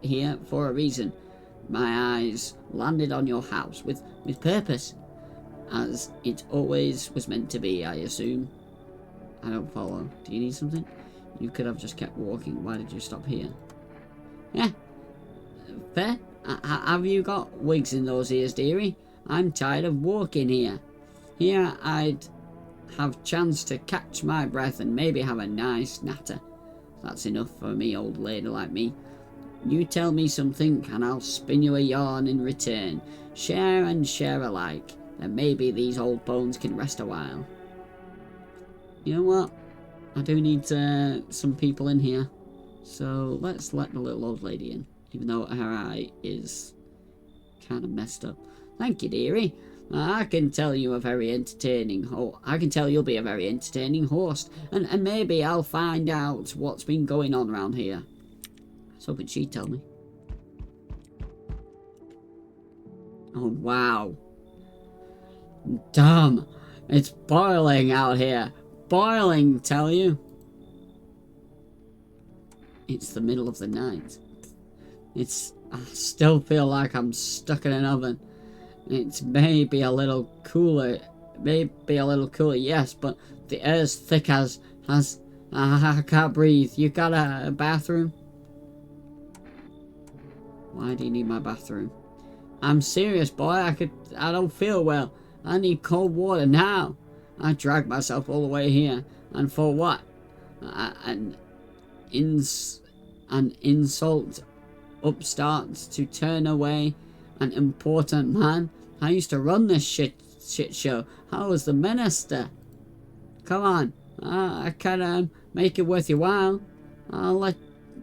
Here for a reason. My eyes landed on your house with purpose. as it always was meant to be, I assume. I don't follow. Do you need something? You could have just kept walking. Why did you stop here? Yeah, fair. Have you got wigs in those ears, dearie? I'm tired of walking here. Here I'd have chance to catch my breath and maybe have a nice natter. That's enough for me, old lady like me. You tell me something and I'll spin you a yarn in return. Share and share alike. Then maybe these old bones can rest a while. You know what? I do need some people in here. So let's let the little old lady in. Even though her eye is kind of messed up. Thank you, dearie. I can tell you a very entertaining I can tell you'll be a very entertaining host. And maybe I'll find out what's been going on around here. I was hoping she'd tell me. Oh, wow. Damn. It's boiling out here. Boiling, tell you. It's the middle of the night. I still feel like I'm stuck in an oven. It's maybe a little cooler. Yes, but the air's thick as I can't breathe. You got a bathroom? Why do you need my bathroom? I'm serious, boy. I don't feel well. I need cold water now. I dragged myself all the way here, and for what? An insult upstarts to turn away an important man. I used to run this shit show. I was the minister. Come on, I can make it worth your while. Let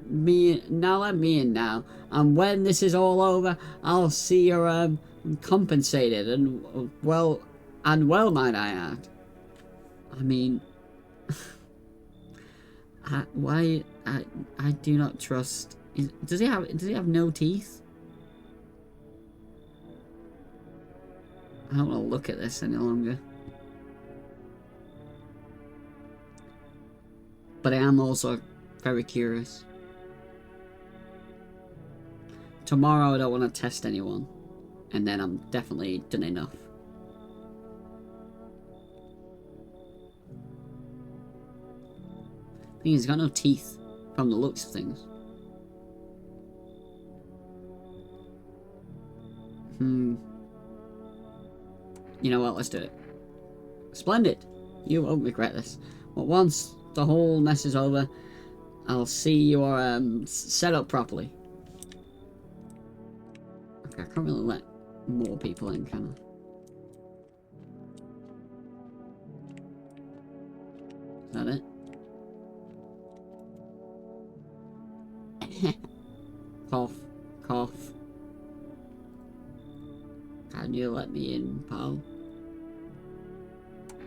me in now. And when this is all over, I'll see you're compensated and well, might I add. I mean, I do not trust. Does he have no teeth? I don't want to look at this any longer. But I am also very curious. Tomorrow I don't want to test anyone. And then I'm definitely done enough. Thing is, he's got no teeth from the looks of things. You know what, let's do it. Splendid! You won't regret this. But once the whole mess is over, I'll see you're set up properly. Okay, I can't really let more people in, can I? Is that it? Cough, cough. Can you let me in, pal?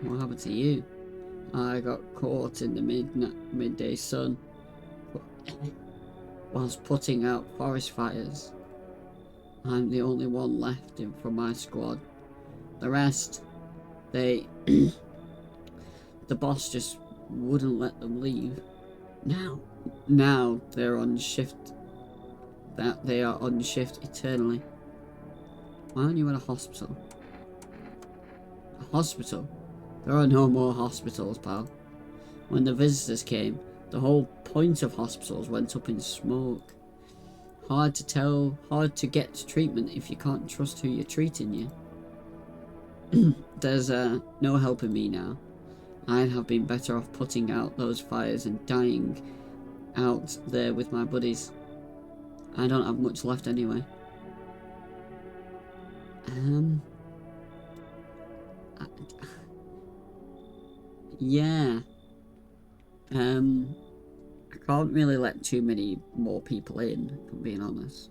What happened to you? I got caught in the midday sun whilst putting out forest fires. I'm the only one left from my squad. The rest, the boss just wouldn't let them leave. Now they're on shift. They are on shift eternally. Why aren't you at a hospital? A hospital? There are no more hospitals, pal. When the visitors came, the whole point of hospitals went up in smoke. Hard to get treatment if you can't trust who you're treating you. There's no helping me now. I'd have been better off putting out those fires and dying out there with my buddies. I don't have much left anyway. Yeah. I can't really let too many more people in, if I'm being honest.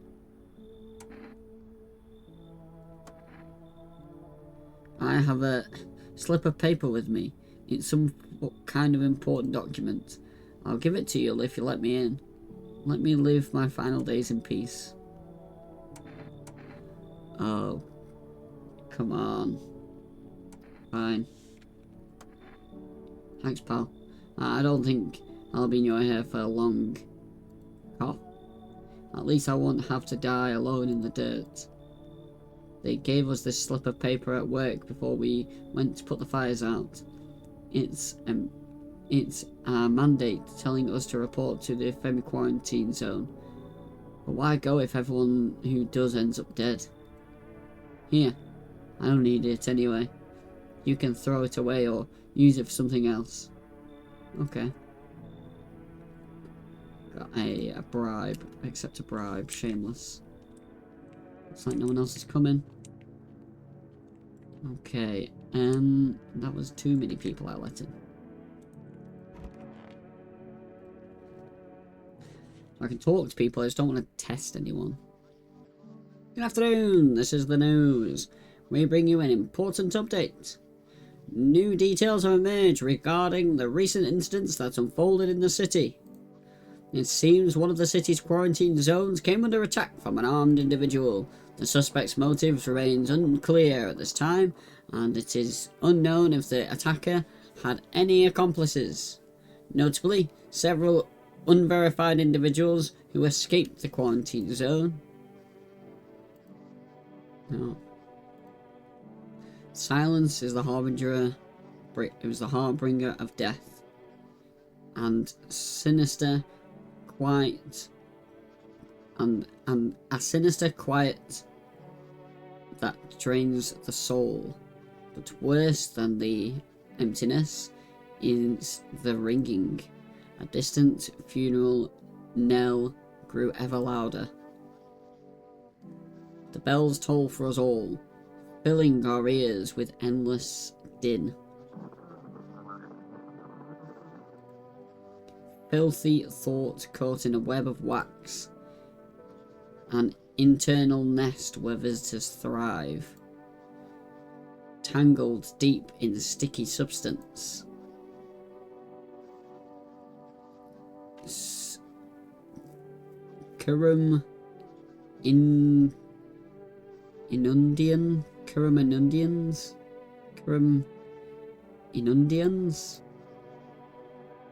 I have a slip of paper with me. It's some kind of important document. I'll give it to you if you let me in. Let me live my final days in peace. Oh. Come on. Fine. Thanks, pal. I don't think I'll be in your hair for long. Cough. At least I won't have to die alone in the dirt. They gave us this slip of paper at work before we went to put the fires out. It's our mandate telling us to report to the Femi quarantine zone. But why go if everyone who does ends up dead? Here, I don't need it anyway. You can throw it away or use it for something else. Okay. Got a bribe. Accept a bribe. Shameless. Looks like no one else is coming. Okay. That was too many people I let in. I can talk to people, I just don't want to test anyone. Good afternoon, this is the news. We bring you an important update. New details have emerged regarding the recent incidents that unfolded in the city. It seems one of the city's quarantine zones came under attack from an armed individual. The suspect's motives remains unclear at this time, and it is unknown if the attacker had any accomplices. Notably, several unverified individuals who escaped the quarantine zone. No. Silence is the harbinger. It was the harbinger of death, and sinister, quiet, and a sinister quiet that drains the soul. But worse than the emptiness is the ringing. A distant funeral knell grew ever louder. The bells toll for us all, filling our ears with endless din. Filthy thought caught in a web of wax, an internal nest where visitors thrive, tangled deep in sticky substance. Kurum Inundians.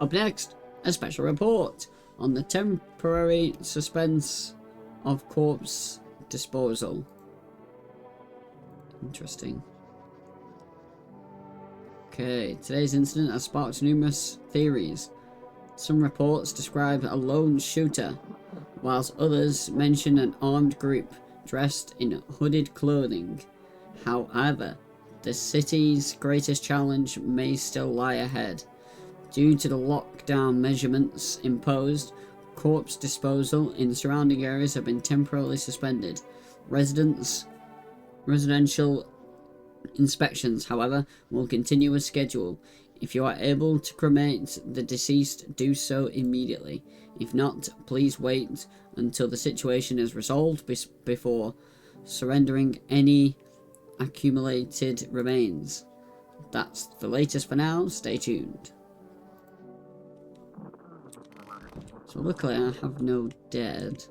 Up next, a special report on the temporary suspense of corpse disposal. Interesting. Okay, today's incident has sparked numerous theories. Some reports describe a lone shooter, whilst others mention an armed group dressed in hooded clothing. However, the city's greatest challenge may still lie ahead. Due to the lockdown measurements imposed, corpse disposal in surrounding areas have been temporarily suspended. Residential inspections, however, will continue as scheduled. If you are able to cremate the deceased, do so immediately. If not, please wait until the situation is resolved before surrendering any accumulated remains. That's the latest for now. Stay tuned. So luckily I have no dead.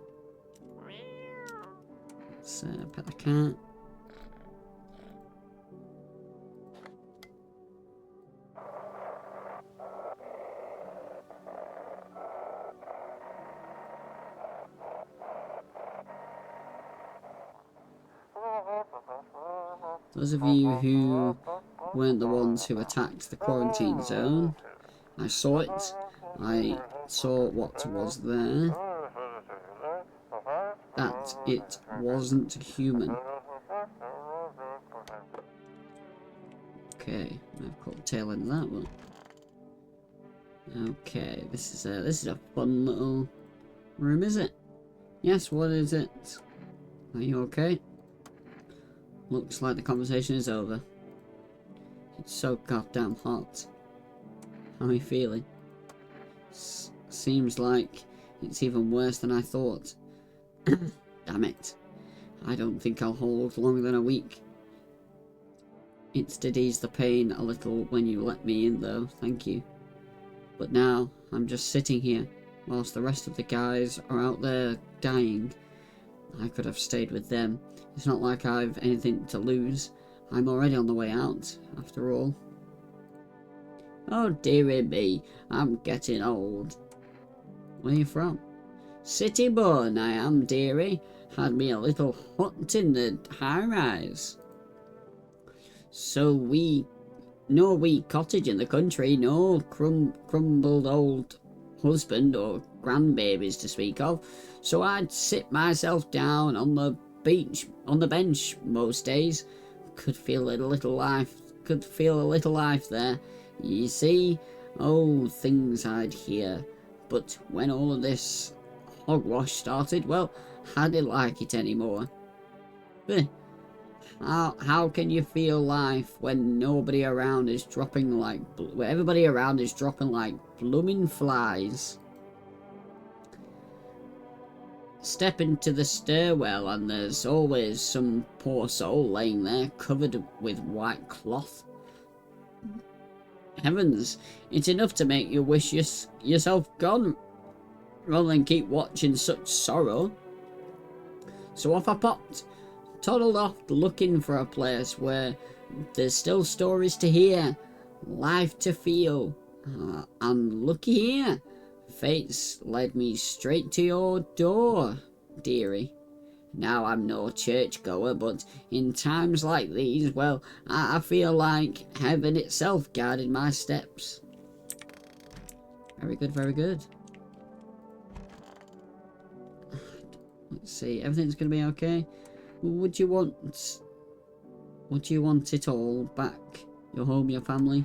Let's pet the cat. Those of you who weren't the ones who attacked the quarantine zone, I saw it. I saw what was there. That it wasn't human. Okay, I've caught the tail end of that one. Okay, this is a fun little room, is it? Yes, what is it? Are you okay? Looks like the conversation is over. It's so goddamn hot. How are you feeling? Seems like it's even worse than I thought. Damn it. I don't think I'll hold longer than a week. It did ease the pain a little when you let me in though, thank you. But now, I'm just sitting here, whilst the rest of the guys are out there dying. I could have stayed with them. It's not like I've anything to lose. I'm already on the way out, after all. Oh dearie me, I'm getting old. Where are you from? City born I am, dearie. had me a little hut in the high-rise. So no wee cottage in the country, no crumbled old husband or grandbabies to speak of. So I'd sit myself down on the bench most days. Could feel a little life there. You see, oh, things I'd hear. But when all of this hogwash started, well, I didn't like it anymore. But how can you feel life when everybody around is dropping like blooming flies? Step into the stairwell and there's always some poor soul laying there covered with white cloth. Heavens, it's enough to make you wish yourself gone rather than keep watching such sorrow. So off I popped, toddled off looking for a place where there's still stories to hear, life to feel. And looky here, fate's led me straight to your door, dearie. Now I'm no churchgoer, but in times like these, well, I feel like heaven itself guided my steps. Very good, very good. Let's see, everything's going to be okay. Would you want it all back? Your home, your family?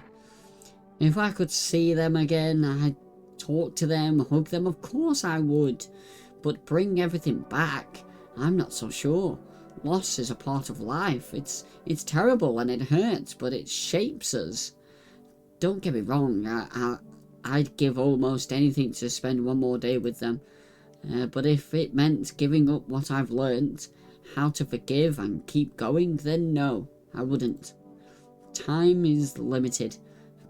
If I could see them again, I'd talk to them, hug them, of course I would. But bring everything back, I'm not so sure. Loss is a part of life. It's terrible and it hurts, but it shapes us. Don't get me wrong, I'd give almost anything to spend one more day with them. But if it meant giving up what I've learnt, how to forgive and keep going, then no, I wouldn't. Time is limited.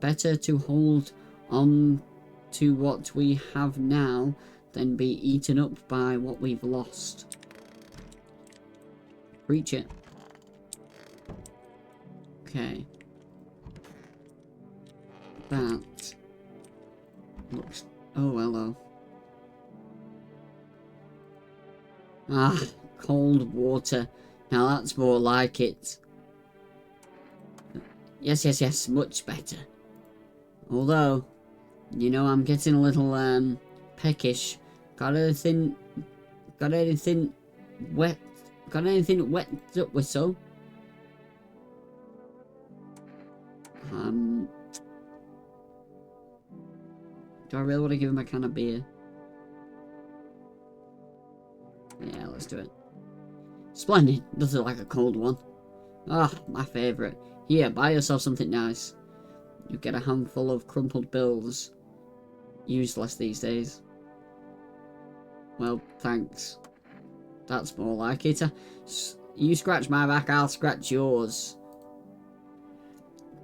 Better to hold on to what we have now than be eaten up by what we've lost. Preach it. Okay. That looks... Oh, hello. Ah, cold water. Now that's more like it. Yes, much better. Although, you know, I'm getting a little, peckish. Got anything wet? Got anything wet up whistle? Do I really want to give him a can of beer? Yeah, let's do it. Splendid. Nothing like a cold one. Ah, my favourite. Here, buy yourself something nice. You get a handful of crumpled bills. Useless these days. Well, thanks. That's more like it. You scratch my back, I'll scratch yours.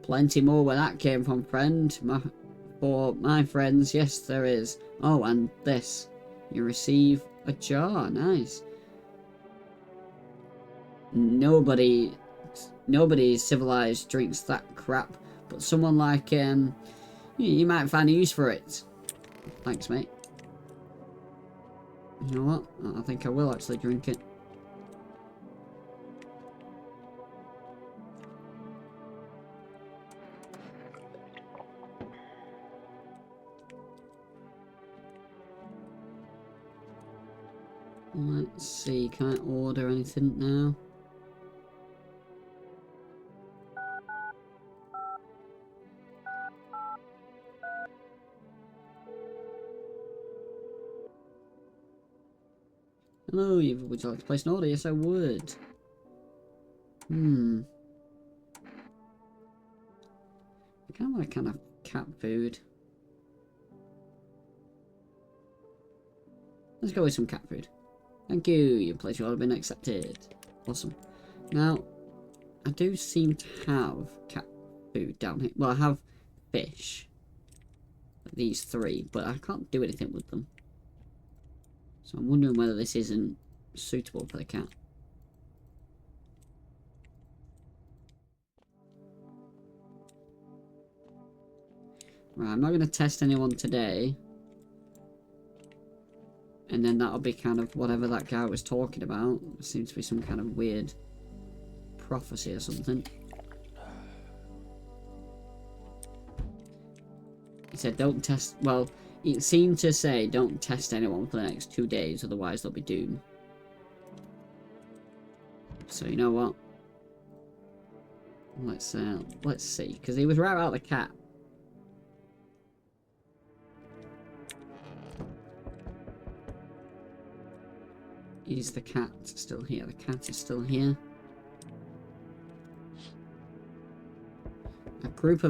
Plenty more where that came from, friend. For my friends, yes, there is. Oh, and this. You receive a jar. Nice. Nobody civilized drinks that crap, but someone like you might find a use for it. Thanks, mate. You know what? I think I will actually drink it. Let's see, can I order anything now? Hello, would you like to place an order? Yes, I would. I kind of want a kind of cat food. Let's go with some cat food. Thank you. Your place will have been accepted. Awesome. Now, I do seem to have cat food down here. Well, I have fish. These three, but I can't do anything with them. So I'm wondering whether this isn't suitable for the cat. Right, I'm not going to test anyone today. And then that'll be kind of whatever that guy was talking about. It seems to be some kind of weird prophecy or something. He said don't test, well, it seemed to say don't test anyone for the next 2 days, otherwise they'll be doomed. So you know what? Let's see, because he was right about the cat. Is the cat still here? The cat is still here. A group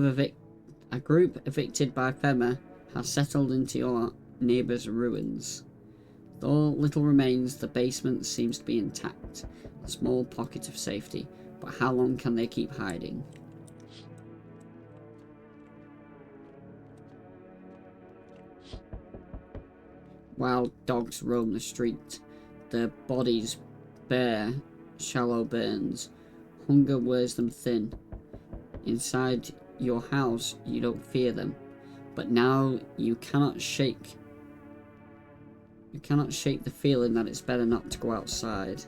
evicted by FEMA has settled into your neighbour's ruins. Though little remains, the basement seems to be intact. A small pocket of safety. But how long can they keep hiding? Wild dogs roam the street. Their bodies bear shallow burns. Hunger wears them thin. Inside your house, you don't fear them. But now you cannot shake the feeling that it's better not to go outside.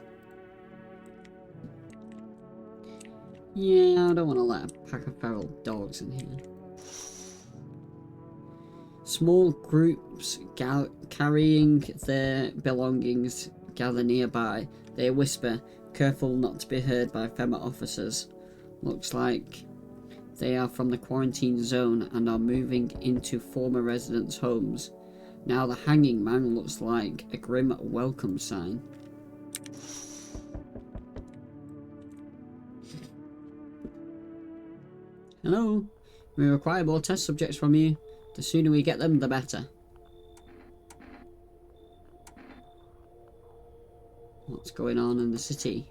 Yeah, I don't want to let a pack of feral dogs in here. Small groups carrying their belongings gather nearby. They whisper, careful not to be heard by FEMA officers. Looks like they are from the quarantine zone and are moving into former residents' homes. Now the hanging man looks like a grim welcome sign. Hello, we require more test subjects from you. The sooner we get them, the better. What's going on in the city?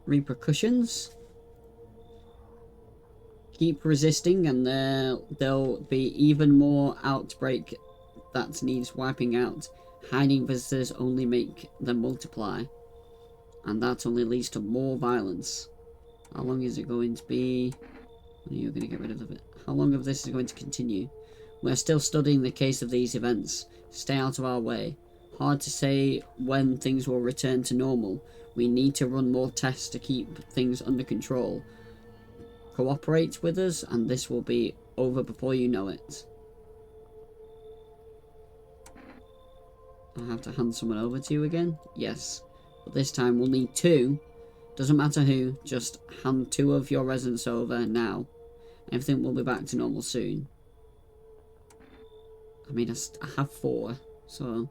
Repercussions? Keep resisting and there'll be even more outbreak that needs wiping out. Hiding visitors only make them multiply. And that only leads to more violence. How long is it going to be? When are you going to get rid of it? How long of this is going to continue? We're still studying the case of these events. Stay out of our way. Hard to say when things will return to normal. We need to run more tests to keep things under control. Cooperate with us and this will be over before you know it. I have to hand someone over to you again? Yes. But this time we'll need 2. Doesn't matter who, just hand 2 of your residents over now. Everything will be back to normal soon. I mean, I have 4, so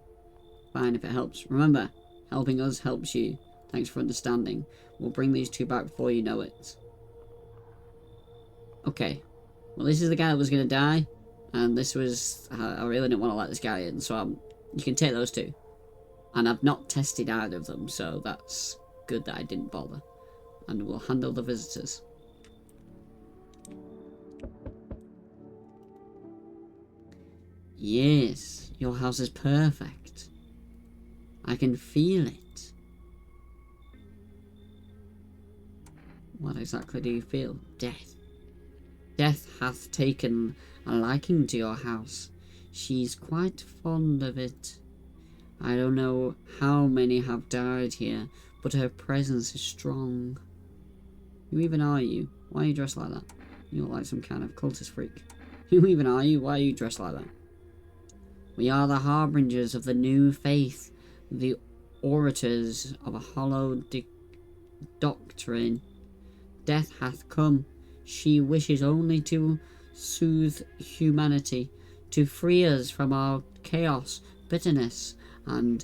fine if it helps. Remember, helping us helps you. Thanks for understanding. We'll bring these 2 back before you know it. Okay. Well, this is the guy that was going to die. And this was... I really didn't want to let this guy in, so you can take those 2. And I've not tested either of them, so that's good that I didn't bother. And we'll handle the visitors. Yes, your house is perfect. I can feel it. What exactly do you feel? Death. Death hath taken a liking to your house. She's quite fond of it. I don't know how many have died here, but her presence is strong. Who even are you? Why are you dressed like that? You look like some kind of cultist freak. Who even are you? Why are you dressed like that? We are the harbingers of the new faith, the orators of a hollow doctrine. Death hath come. She wishes only to soothe humanity, to free us from our chaos, bitterness, and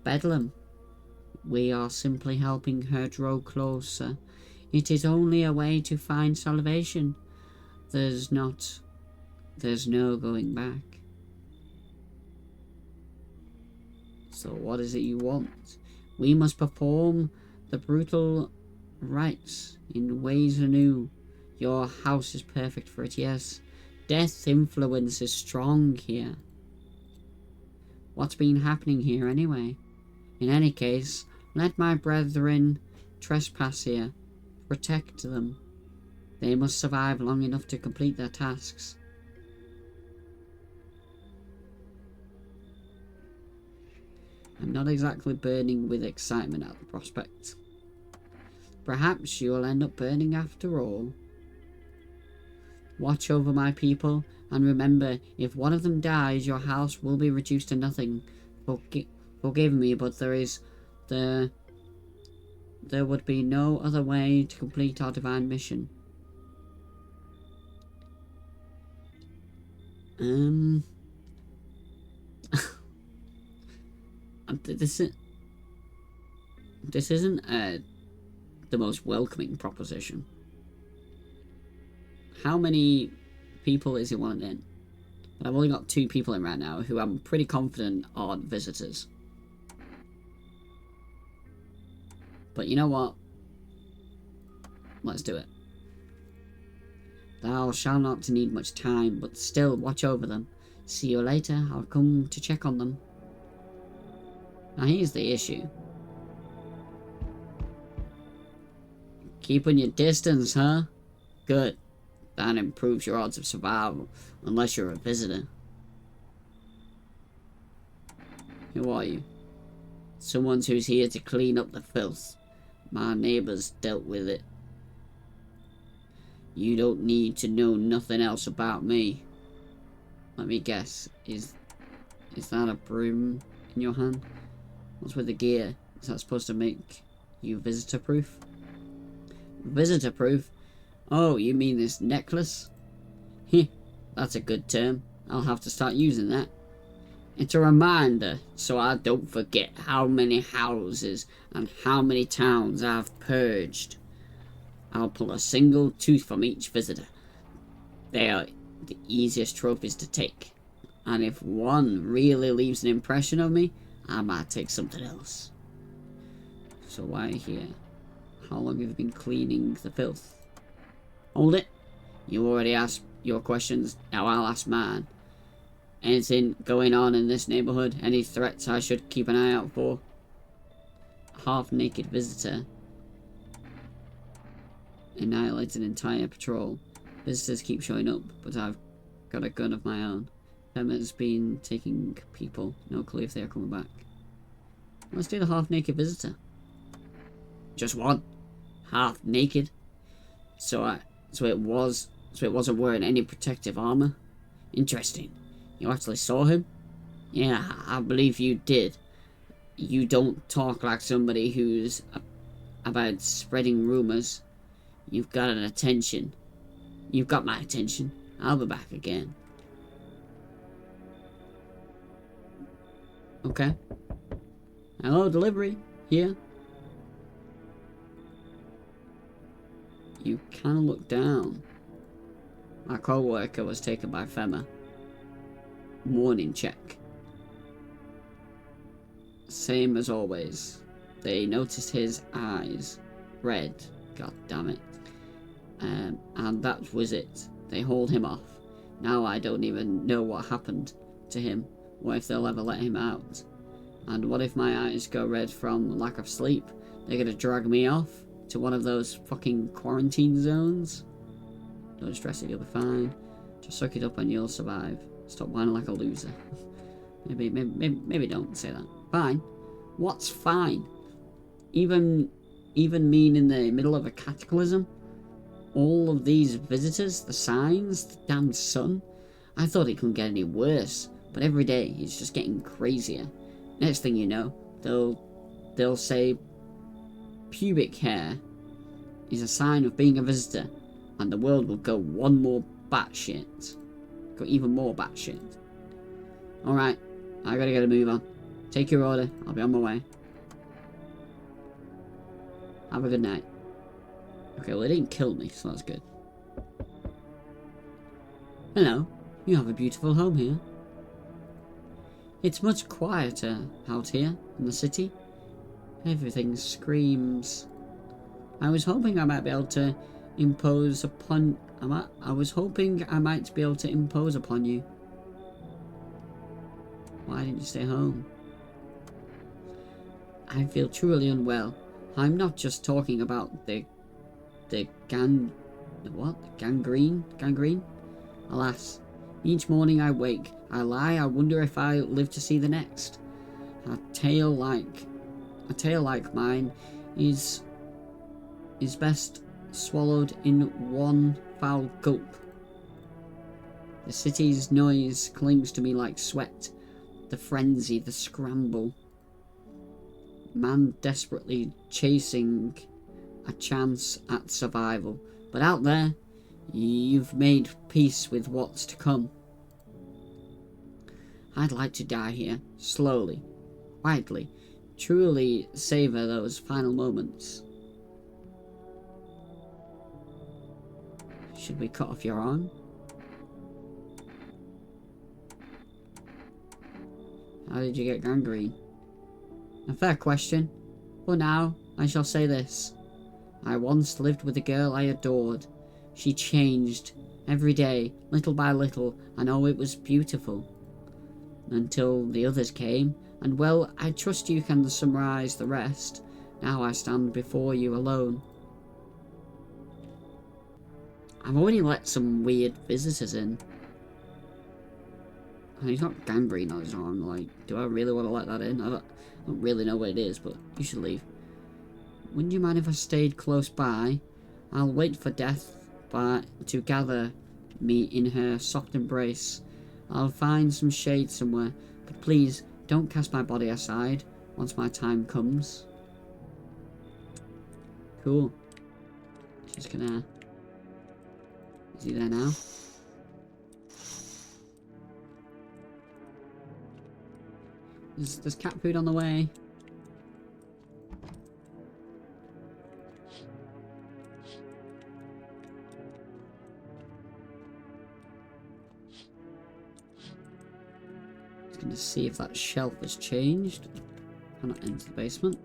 bedlam. We are simply helping her draw closer. It is only a way to find salvation. There's no going back. So what is it you want? We must perform the brutal rites in ways anew. Your house is perfect for it, yes. Death's influence is strong here. What's been happening here anyway? In any case, let my brethren trespass here. Protect them. They must survive long enough to complete their tasks. I'm not exactly burning with excitement at the prospect. Perhaps you will end up burning after all. Watch over my people, and remember, if one of them dies, your house will be reduced to nothing. Forgive me, but there would be no other way to complete our divine mission. This isn't the most welcoming proposition. How many people is he wanting in? I've only got 2 people in right now who I'm pretty confident aren't visitors. But you know what? Let's do it. Thou shalt not need much time, but still watch over them. See you later. I'll come to check on them. Now here's the issue. Keeping your distance, huh? Good. That improves your odds of survival, unless you're a visitor. Who are you? Someone who's here to clean up the filth. My neighbours dealt with it. You don't need to know nothing else about me. Let me guess, is that a broom in your hand? What's with the gear? Is that supposed to make you visitor-proof? Visitor-proof? Oh, you mean this necklace? Heh, that's a good term. I'll have to start using that. It's a reminder, so I don't forget how many houses and how many towns I've purged. I'll pull a single tooth from each visitor. They are the easiest trophies to take. And if one really leaves an impression of me, I might take something else. So why are you here? How long have you been cleaning the filth? Hold it. You already asked your questions, now I'll ask mine. Anything going on in this neighbourhood? Any threats I should keep an eye out for? A half-naked visitor annihilates an entire patrol. Visitors keep showing up, but I've got a gun of my own. Emma's been taking people. No clue if they are coming back. Let's do the half-naked visitor. Just one. Half-naked. So it wasn't wearing any protective armor. Interesting. You actually saw him? Yeah, I believe you did. You don't talk like somebody who's about spreading rumors. You've got an attention. You've got my attention. I'll be back again. Okay. Hello, delivery. Here. You kind of look down. My co-worker was taken by Fema. Warning check. Same as always. They noticed his eyes. Red. God damn it. And that was it. They hauled him off. Now I don't even know what happened to him. What if they'll ever let him out? And what if my eyes go red from lack of sleep? They're gonna drag me off to one of those fucking quarantine zones? Don't stress it, you'll be fine. Just suck it up and you'll survive. Stop whining like a loser. maybe don't say that. Fine? What's fine? Even mean in the middle of a cataclysm? All of these visitors, the signs, the damn sun? I thought it couldn't get any worse, but every day it's just getting crazier. Next thing you know, they'll say pubic hair is a sign of being a visitor, and the world will go one more batshit. Go even more batshit. Alright, I gotta get a move on. Take your order, I'll be on my way. Have a good night. Okay, well, it didn't kill me, so that's good. Hello, you have a beautiful home here. It's much quieter out here in the city. Everything screams. I was hoping I might be able to impose upon... I was hoping I might be able to impose upon you. Why didn't you stay home? I feel truly unwell. I'm not just talking about the gangrene? Gangrene? Alas, each morning I wake, I lie, I wonder if I live to see the next. A tale like mine is best swallowed in one foul gulp. The city's noise clings to me like sweat, the frenzy, the scramble. Man desperately chasing a chance at survival. But out there, you've made peace with what's to come. I'd like to die here, slowly, quietly, truly savour those final moments. Should we cut off your arm? How did you get gangrene? A fair question. For now, I shall say this. I once lived with a girl I adored. She changed every day, little by little, and oh, it was beautiful. Until the others came, and well, I trust you can summarise the rest. Now I stand before you alone. I've already let some weird visitors in. And he's got gangrene on his arm, like, do I really want to let that in? I don't really know what it is, but you should leave. Wouldn't you mind if I stayed close by? I'll wait for death to gather me in her soft embrace. I'll find some shade somewhere, but please don't cast my body aside once my time comes. Cool. She's gonna... Is he there now? There's cat food on the way. Just gonna see if that shelf has changed. Cannot enter the basement.